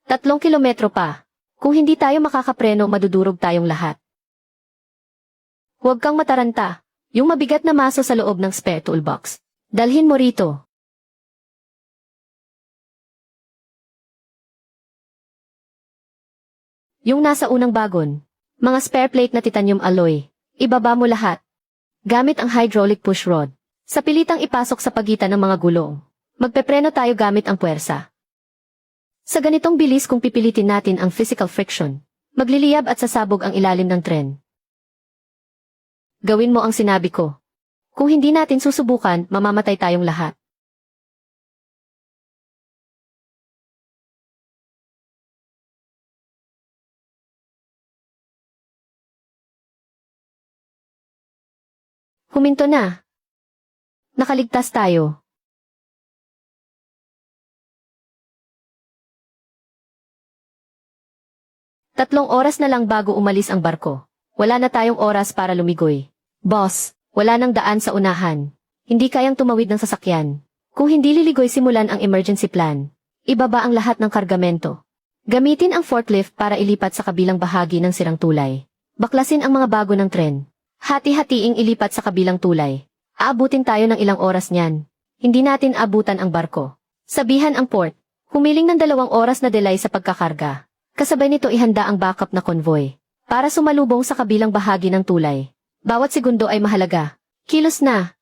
3 kilometro pa. Kung hindi tayo makakapreno, madudurog tayong lahat. Huwag kang mataranta. Yung mabigat na maso sa loob ng spare toolbox. Dalhin mo rito. Yung nasa unang bagon. Mga spare plate na titanium alloy. Ibaba mo lahat. Gamit ang hydraulic push rod. Sa pilitang ipasok sa pagitan ng mga gulong. Magpepreno tayo gamit ang puwersa. Sa ganitong bilis kung pipilitin natin ang physical friction, magliliyab at sasabog ang ilalim ng tren. Gawin mo ang sinabi ko. Kung hindi natin susubukan, mamamatay tayong lahat. Huminto na. Nakaligtas tayo. Tatlong oras na lang bago umalis ang barko. Wala na tayong oras para lumigoy. Boss, Wala nang daan sa unahan. Hindi kayang tumawid ng sasakyan. Kung hindi liligoy simulan ang emergency plan. Ibaba ang lahat ng kargamento. Gamitin ang forklift para ilipat sa kabilang bahagi ng sirang tulay. Baklasin ang mga bago ng tren. Hati-hatiing ilipat sa kabilang tulay. Aabutin tayo ng ilang oras niyan. Hindi natin abutan ang barko. Sabihan ang port. Humiling ng 2 oras na delay sa pagkakarga. Kasabay nito ihanda ang backup na convoy. Para sumalubong sa kabilang bahagi ng tulay. Bawat segundo ay mahalaga. Kilos na.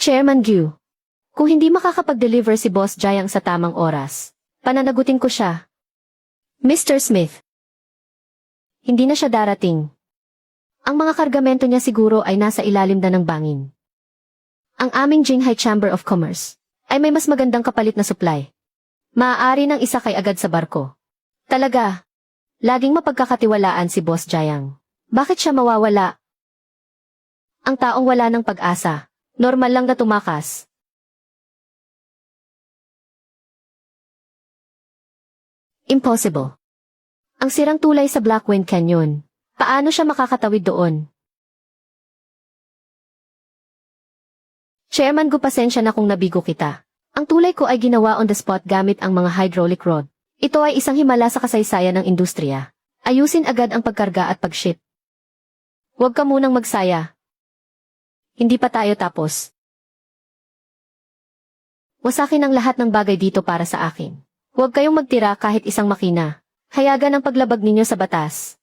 Chairman Gu. Kung hindi makakapag-deliver si Boss Jiang sa tamang oras, pananagutin ko siya. Mr. Smith. Hindi na siya darating. Ang mga kargamento niya siguro ay nasa ilalim na ng bangin. Ang aming Jinghai Chamber of Commerce ay may mas magandang kapalit na supply. Maaari nang isakay agad sa barko. Talaga, laging mapagkakatiwalaan si Boss Jiang. Bakit siya mawawala? Ang taong wala ng pag-asa, normal lang na tumakas. Impossible. Ang sirang tulay sa Blackwind Canyon. Paano siya makakatawid doon? Chairman Gu, pasensya na kung nabigo kita. Ang tulay ko ay ginawa on the spot gamit ang mga hydraulic rod. Ito ay isang himala sa kasaysayan ng industriya. Ayusin agad ang pagkarga at pag-ship. Huwag ka munang magsaya. Hindi pa tayo tapos. Wasakin ang lahat ng bagay dito para sa akin. Huwag kayong magtira kahit isang makina. Hayagan ang paglabag ninyo sa batas.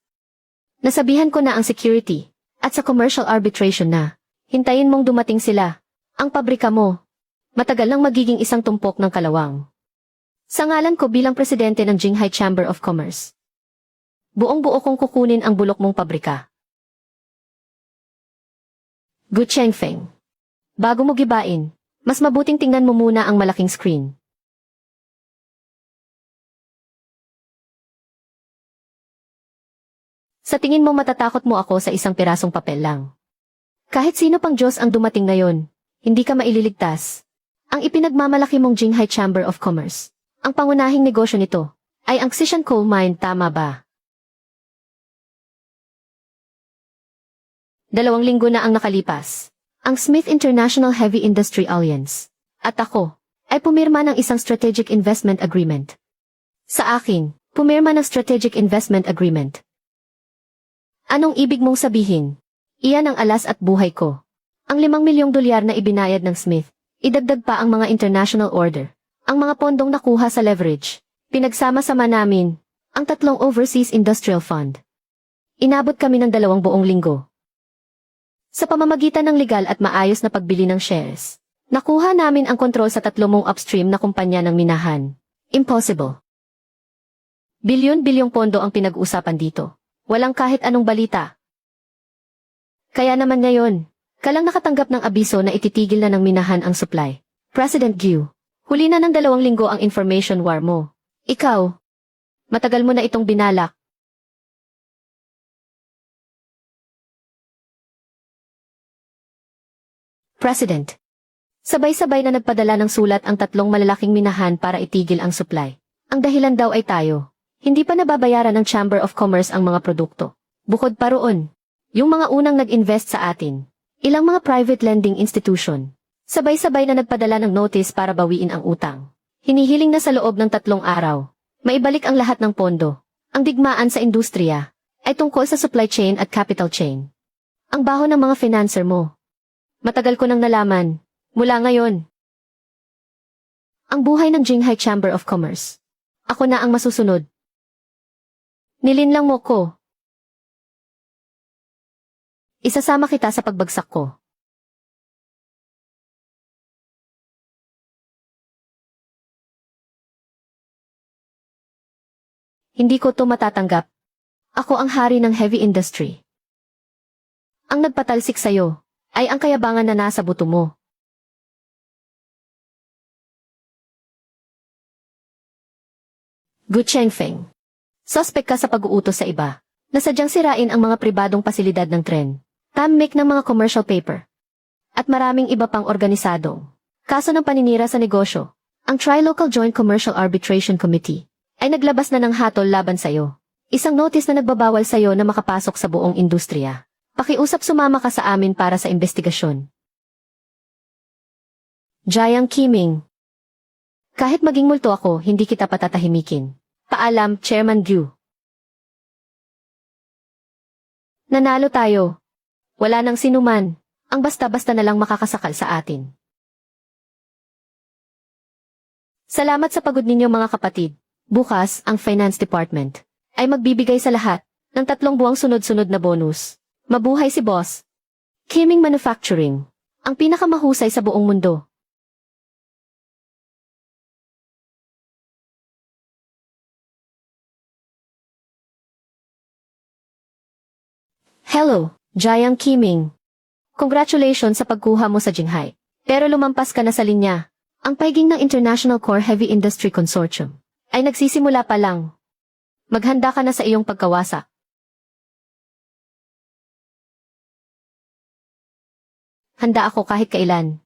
Nasabihan ko na ang security, at sa commercial arbitration na. Hintayin mong dumating sila. Ang pabrika mo. Matagal nang magiging isang tumpok ng kalawang. Sa ngalan ko bilang presidente ng Jinghai Chamber of Commerce. Buong-buo kong kukunin ang bulok mong pabrika. Gu Chengfeng. Bago mo gibain, mas mabuting tingnan mo muna ang malaking screen. Sa tingin mo matatakot mo ako sa isang pirasong papel lang. Kahit sino pang Diyos ang dumating ngayon, hindi ka maililigtas. Ang ipinagmamalaki mong Jinghai Chamber of Commerce, ang pangunahing negosyo nito, ay ang Xishan Coal Mine, tama ba? 2 linggo na ang nakalipas. Ang Smith International Heavy Industry Alliance, at ako, ay pumirma ng isang Strategic Investment Agreement. Sa akin, pumirma ng Strategic Investment Agreement. Anong ibig mong sabihin? Iyan ang alas at buhay ko. Ang $5 milyong na ibinayad ng Smith, idagdag pa ang mga international order, ang mga pondong nakuha sa leverage, pinagsama-sama namin, ang 3 Overseas Industrial Fund. Inabot kami ng 2 buong linggo. Sa pamamagitan ng legal at maayos na pagbili ng shares, nakuha namin ang kontrol sa 3 mong upstream na kumpanya ng minahan. Impossible. Bilyon-bilyong pondo ang pinag-uusapan dito. Walang kahit anong balita. Kaya naman ngayon, kalang nakatanggap ng abiso na ititigil na ng minahan ang supply. President Gu, huli na ng 2 linggo ang information war mo. Ikaw, matagal mo na itong binalak. President, sabay-sabay na nagpadala ng sulat ang 3 malalaking minahan para itigil ang supply. Ang dahilan daw ay tayo. Hindi pa nababayaran ng Chamber of Commerce ang mga produkto. Bukod pa roon, yung mga unang nag-invest sa atin, ilang mga private lending institution, sabay-sabay na nagpadala ng notice para bawiin ang utang. Hinihiling na sa loob ng 3 araw, maibalik ang lahat ng pondo. Ang digmaan sa industriya ay tungkol sa supply chain at capital chain. Ang baho ng mga financer mo. Matagal ko nang nalaman, mula ngayon. Ang buhay ng Jinghai Chamber of Commerce. Ako na ang masusunod. Nilinlang mo ko. Isasama kita sa pagbagsak ko. Hindi ko to matatanggap. Ako ang hari ng heavy industry. Ang nagpatalsik sa'yo ay ang kayabangan na nasa buto mo. Gu Chengfeng. Suspect ka sa pag-uutos sa iba, na sadyang sirain ang mga pribadong pasilidad ng tren, tamik ng mga commercial paper, at maraming iba pang organisadong kaso ng paninira sa negosyo. Ang Tri-Local Joint Commercial Arbitration Committee ay naglabas na ng hatol laban sa'yo. Isang notice na nagbabawal sa'yo na makapasok sa buong industriya. Pakiusap sumama ka sa amin para sa investigasyon. Jiang Qiming. Kahit maging multo ako, hindi kita patatahimikin. Paalam, Chairman Gu. Nanalo tayo. Wala nang sinuman. Ang basta-basta na lang makakasakal sa atin. Salamat sa pagod ninyo mga kapatid. Bukas, ang Finance Department ay magbibigay sa lahat ng 3 buwang sunod-sunod na bonus. Mabuhay si Boss. Qiming Manufacturing, ang pinakamahusay sa buong mundo. Hello, Jiang Qiming. Congratulations sa pagkuha mo sa Jinghai. Pero lumampas ka na sa linya. Ang paiging ng International Core Heavy Industry Consortium ay nagsisimula pa lang. Maghanda ka na sa iyong pagkawasak. Handa ako kahit kailan.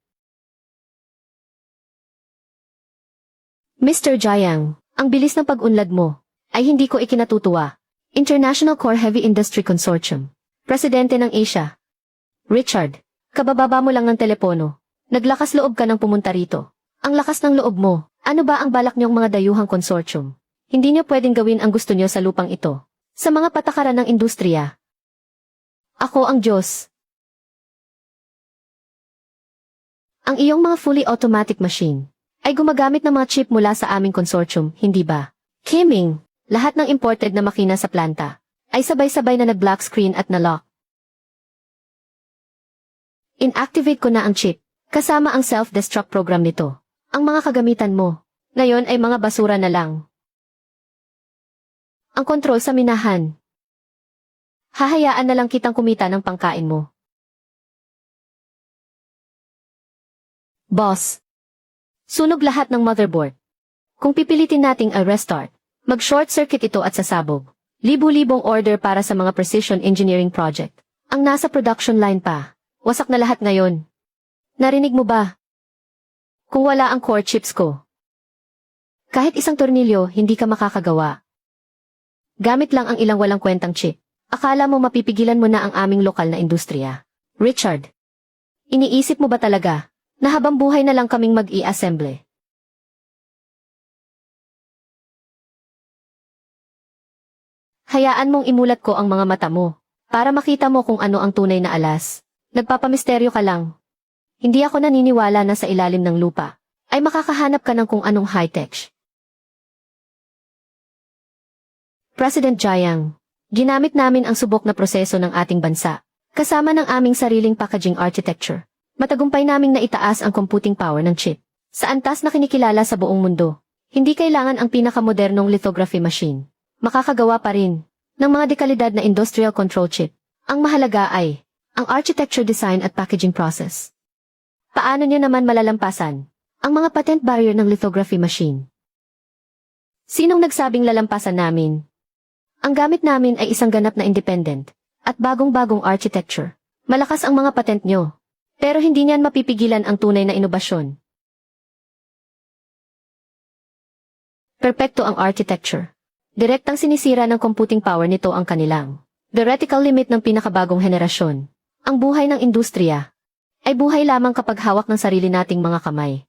Mr. Jiang, ang bilis ng pag-unlad mo ay hindi ko ikinatutuwa. International Core Heavy Industry Consortium. Presidente ng Asia. Richard, kabababa mo lang ng telepono. Naglakas loob ka ng pumunta rito. Ang lakas ng loob mo. Ano ba ang balak niyong mga dayuhang konsortium? Hindi niyo pwedeng gawin ang gusto niyo sa lupang ito. Sa mga patakaran ng industriya. Ako ang Diyos. Ang iyong mga fully automatic machine ay gumagamit ng mga chip mula sa aming konsortium, hindi ba? Qiming, lahat ng imported na makina sa planta ay sabay-sabay na nag-black screen at na-lock. Inactivate ko na ang chip, kasama ang self-destruct program nito. Ang mga kagamitan mo, ngayon ay mga basura na lang. Ang kontrol sa minahan. Hahayaan na lang kitang kumita ng pangkain mo. Boss. Sunog lahat ng motherboard. Kung pipilitin nating i-restart, mag-short circuit ito at sasabog. Libu-libong order para sa mga precision engineering project. Ang nasa production line pa. Wasak na lahat ngayon. Narinig mo ba? Kung wala ang core chips ko. Kahit isang tornilyo, hindi ka makakagawa. Gamit lang ang ilang walang kwentang chip. Akala mo mapipigilan mo na ang aming lokal na industriya. Richard, iniisip mo ba talaga na habang buhay na lang kaming mag-i-assemble? Hayaan mong imulat ko ang mga mata mo para makita mo kung ano ang tunay na alas. Nagpapamisteryo ka lang. Hindi ako naniniwala na sa ilalim ng lupa ay makakahanap ka ng kung anong high-tech. President Jiang, ginamit namin ang subok na proseso ng ating bansa, kasama ng aming sariling packaging architecture. Matagumpay naming naitaas ang computing power ng chip. Sa antas na kinikilala sa buong mundo, hindi kailangan ang pinakamodernong lithography machine. Makakagawa pa rin ng mga dekalidad na industrial control chip. Ang mahalaga ay ang architecture design at packaging process. Paano niyo naman malalampasan ang mga patent barrier ng lithography machine? Sinong nagsabing lalampasan namin? Ang gamit namin ay isang ganap na independent at bagong-bagong architecture. Malakas ang mga patent nyo, pero hindi niyan mapipigilan ang tunay na inobasyon. Perpekto ang architecture. Direktang sinisira ng computing power nito ang kanilang theoretical limit ng pinakabagong henerasyon. Ang buhay ng industriya ay buhay lamang kapag hawak ng sarili nating mga kamay.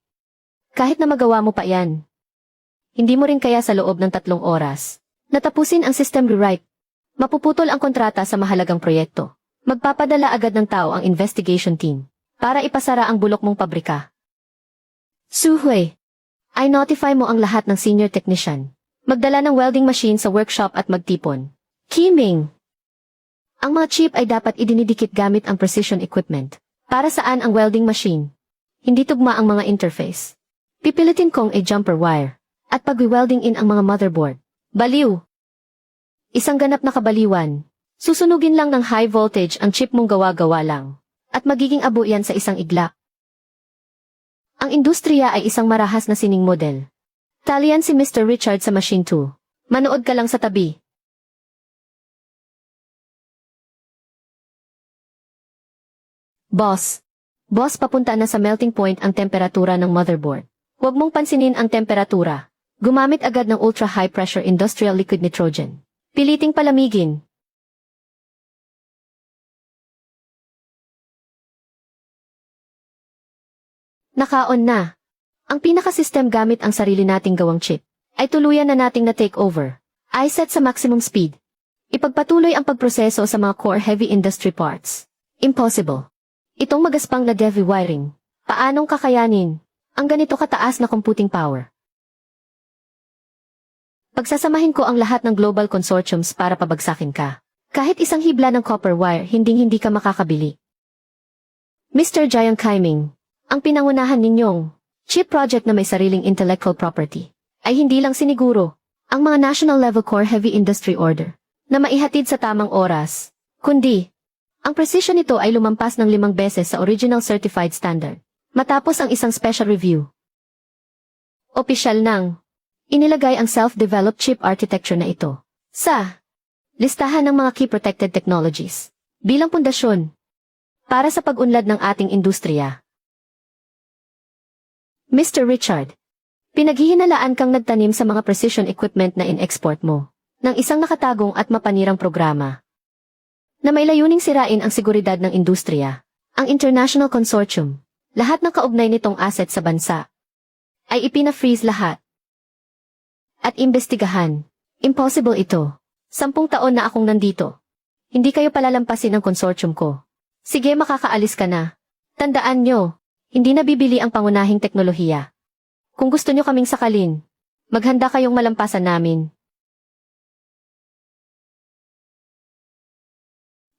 Kahit na magawa mo pa yan, hindi mo rin kaya sa loob ng 3 oras natapusin ang system rewrite. Mapuputol ang kontrata sa mahalagang proyekto. Magpapadala agad ng tao ang investigation team para ipasara ang bulok mong pabrika. Suhui, ay notify mo ang lahat ng senior technician. Magdala ng welding machine sa workshop at magtipon. Qiming, ang mga chip ay dapat idinidikit gamit ang precision equipment. Para saan ang welding machine? Hindi tugma ang mga interface. Pipilitin kong a jumper wire at pag-welding in ang mga motherboard. Baliw! Isang ganap na kabaliwan. Susunugin lang ng high voltage ang chip mong gawa-gawa lang. At magiging abo yan sa isang iglap. Ang industriya ay isang marahas na sining model. Talian si Mr. Richard sa Machine 2. Manood ka lang sa tabi. Boss, papunta na sa melting point ang temperatura ng motherboard. Huwag mong pansinin ang temperatura. Gumamit agad ng ultra-high pressure industrial liquid nitrogen. Piliting palamigin. Nakaon na. Ang pinaka-system gamit ang sarili nating gawang chip ay tuluyan na nating na-take over. Ay set sa maximum speed. Ipagpatuloy ang pagproseso sa mga core heavy industry parts. Impossible. Itong magaspang na DEVI wiring. Paanong kakayanin ang ganito kataas na computing power? Pagsasamahin ko ang lahat ng global consortiums para pabagsakin ka. Kahit isang hibla ng copper wire, hindi ka makakabili. Mr. Jiang Kaiming, ang pinangunahan ninyong chip project na may sariling intellectual property ay hindi lang siniguro ang mga national level core heavy industry order na maihatid sa tamang oras, kundi ang precision nito ay lumampas ng 5 beses sa original certified standard matapos ang isang special review. Opisyal nang inilagay ang self-developed chip architecture na ito sa listahan ng mga key protected technologies bilang pundasyon para sa pag-unlad ng ating industriya. Mr. Richard, pinaghihinalaan kang nagtanim sa mga precision equipment na in-export mo ng isang nakatagong at mapanirang programa na may layuning sirain ang seguridad ng industriya. Ang International Consortium, lahat ng kaugnay nitong asset sa bansa, ay ipina-freeze lahat at imbestigahan. Impossible ito. 10 taon na akong nandito. Hindi kayo palalampasin ng consortium ko. Sige, makakaalis ka na. Tandaan nyo, hindi nabibili ang pangunahing teknolohiya. Kung gusto nyo kaming sakalin, maghanda kayong malampasan namin.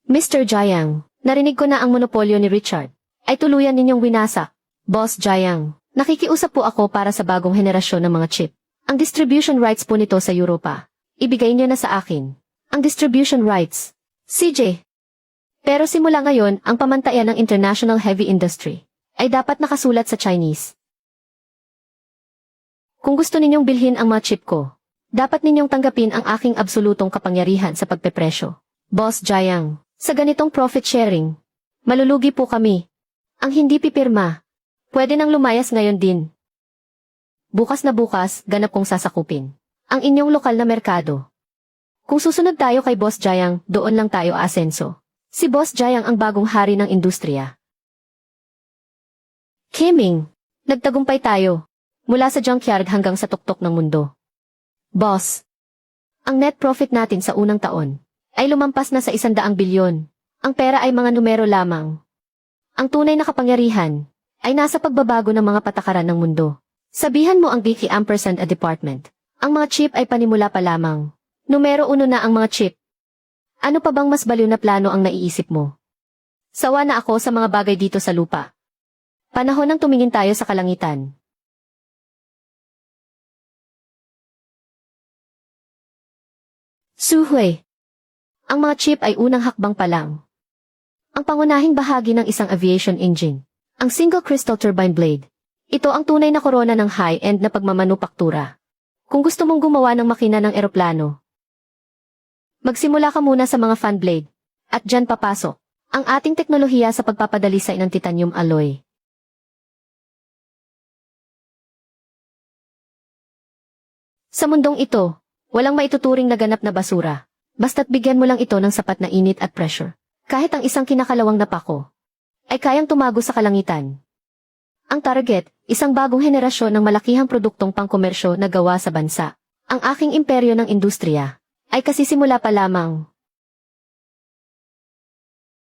Mr. Jiang, narinig ko na ang monopolyo ni Richard ay tuluyan ninyong winasak. Boss Jiang, nakikiusap po ako para sa bagong henerasyon ng mga chip. Ang distribution rights po nito sa Europa. Ibigay niyo na sa akin. Ang distribution rights. CJ. Pero simula ngayon, ang pamantayan ng international heavy industry ay dapat nakasulat sa Chinese. Kung gusto ninyong bilhin ang mga chip ko, dapat ninyong tanggapin ang aking absolutong kapangyarihan sa pagpepresyo. Boss Jiang, sa ganitong profit sharing, malulugi po kami. Ang hindi pipirma, pwede nang lumayas ngayon din. Bukas na bukas, ganap kong sasakupin ang inyong lokal na merkado. Kung susunod tayo kay Boss Jiang, doon lang tayo aasenso. Si Boss Jiang ang bagong hari ng industriya. Kiming, nagtagumpay tayo. Mula sa junkyard hanggang sa tuktok ng mundo. Boss, ang net profit natin sa unang taon ay lumampas na sa 100 bilyon. Ang pera ay mga numero lamang. Ang tunay na kapangyarihan ay nasa pagbabago ng mga patakaran ng mundo. Sabihan mo ang geeky ampersand a department. Ang mga chip ay panimula pa lamang. Numero 1 na ang mga chip. Ano pa bang mas baliw na plano ang naiisip mo? Sawa na ako sa mga bagay dito sa lupa. Panahon nang tumingin tayo sa kalangitan. Suhui. Ang mga chip ay unang hakbang pa lang. Ang pangunahing bahagi ng isang aviation engine, ang single crystal turbine blade. Ito ang tunay na korona ng high-end na pagmamanupaktura. Kung gusto mong gumawa ng makina ng eroplano, magsimula ka muna sa mga fan blade, at dyan papasok ang ating teknolohiya sa pagpapadalisay ng titanium alloy. Sa mundong ito, walang maituturing na ganap na basura, basta't bigyan mo lang ito ng sapat na init at pressure. Kahit ang isang kinakalawang na pako ay kayang tumago sa kalangitan. Ang target, isang bagong henerasyon ng malakihang produktong pangkomersyo na gawa sa bansa. Ang aking imperyo ng industriya ay kasisimula pa lamang.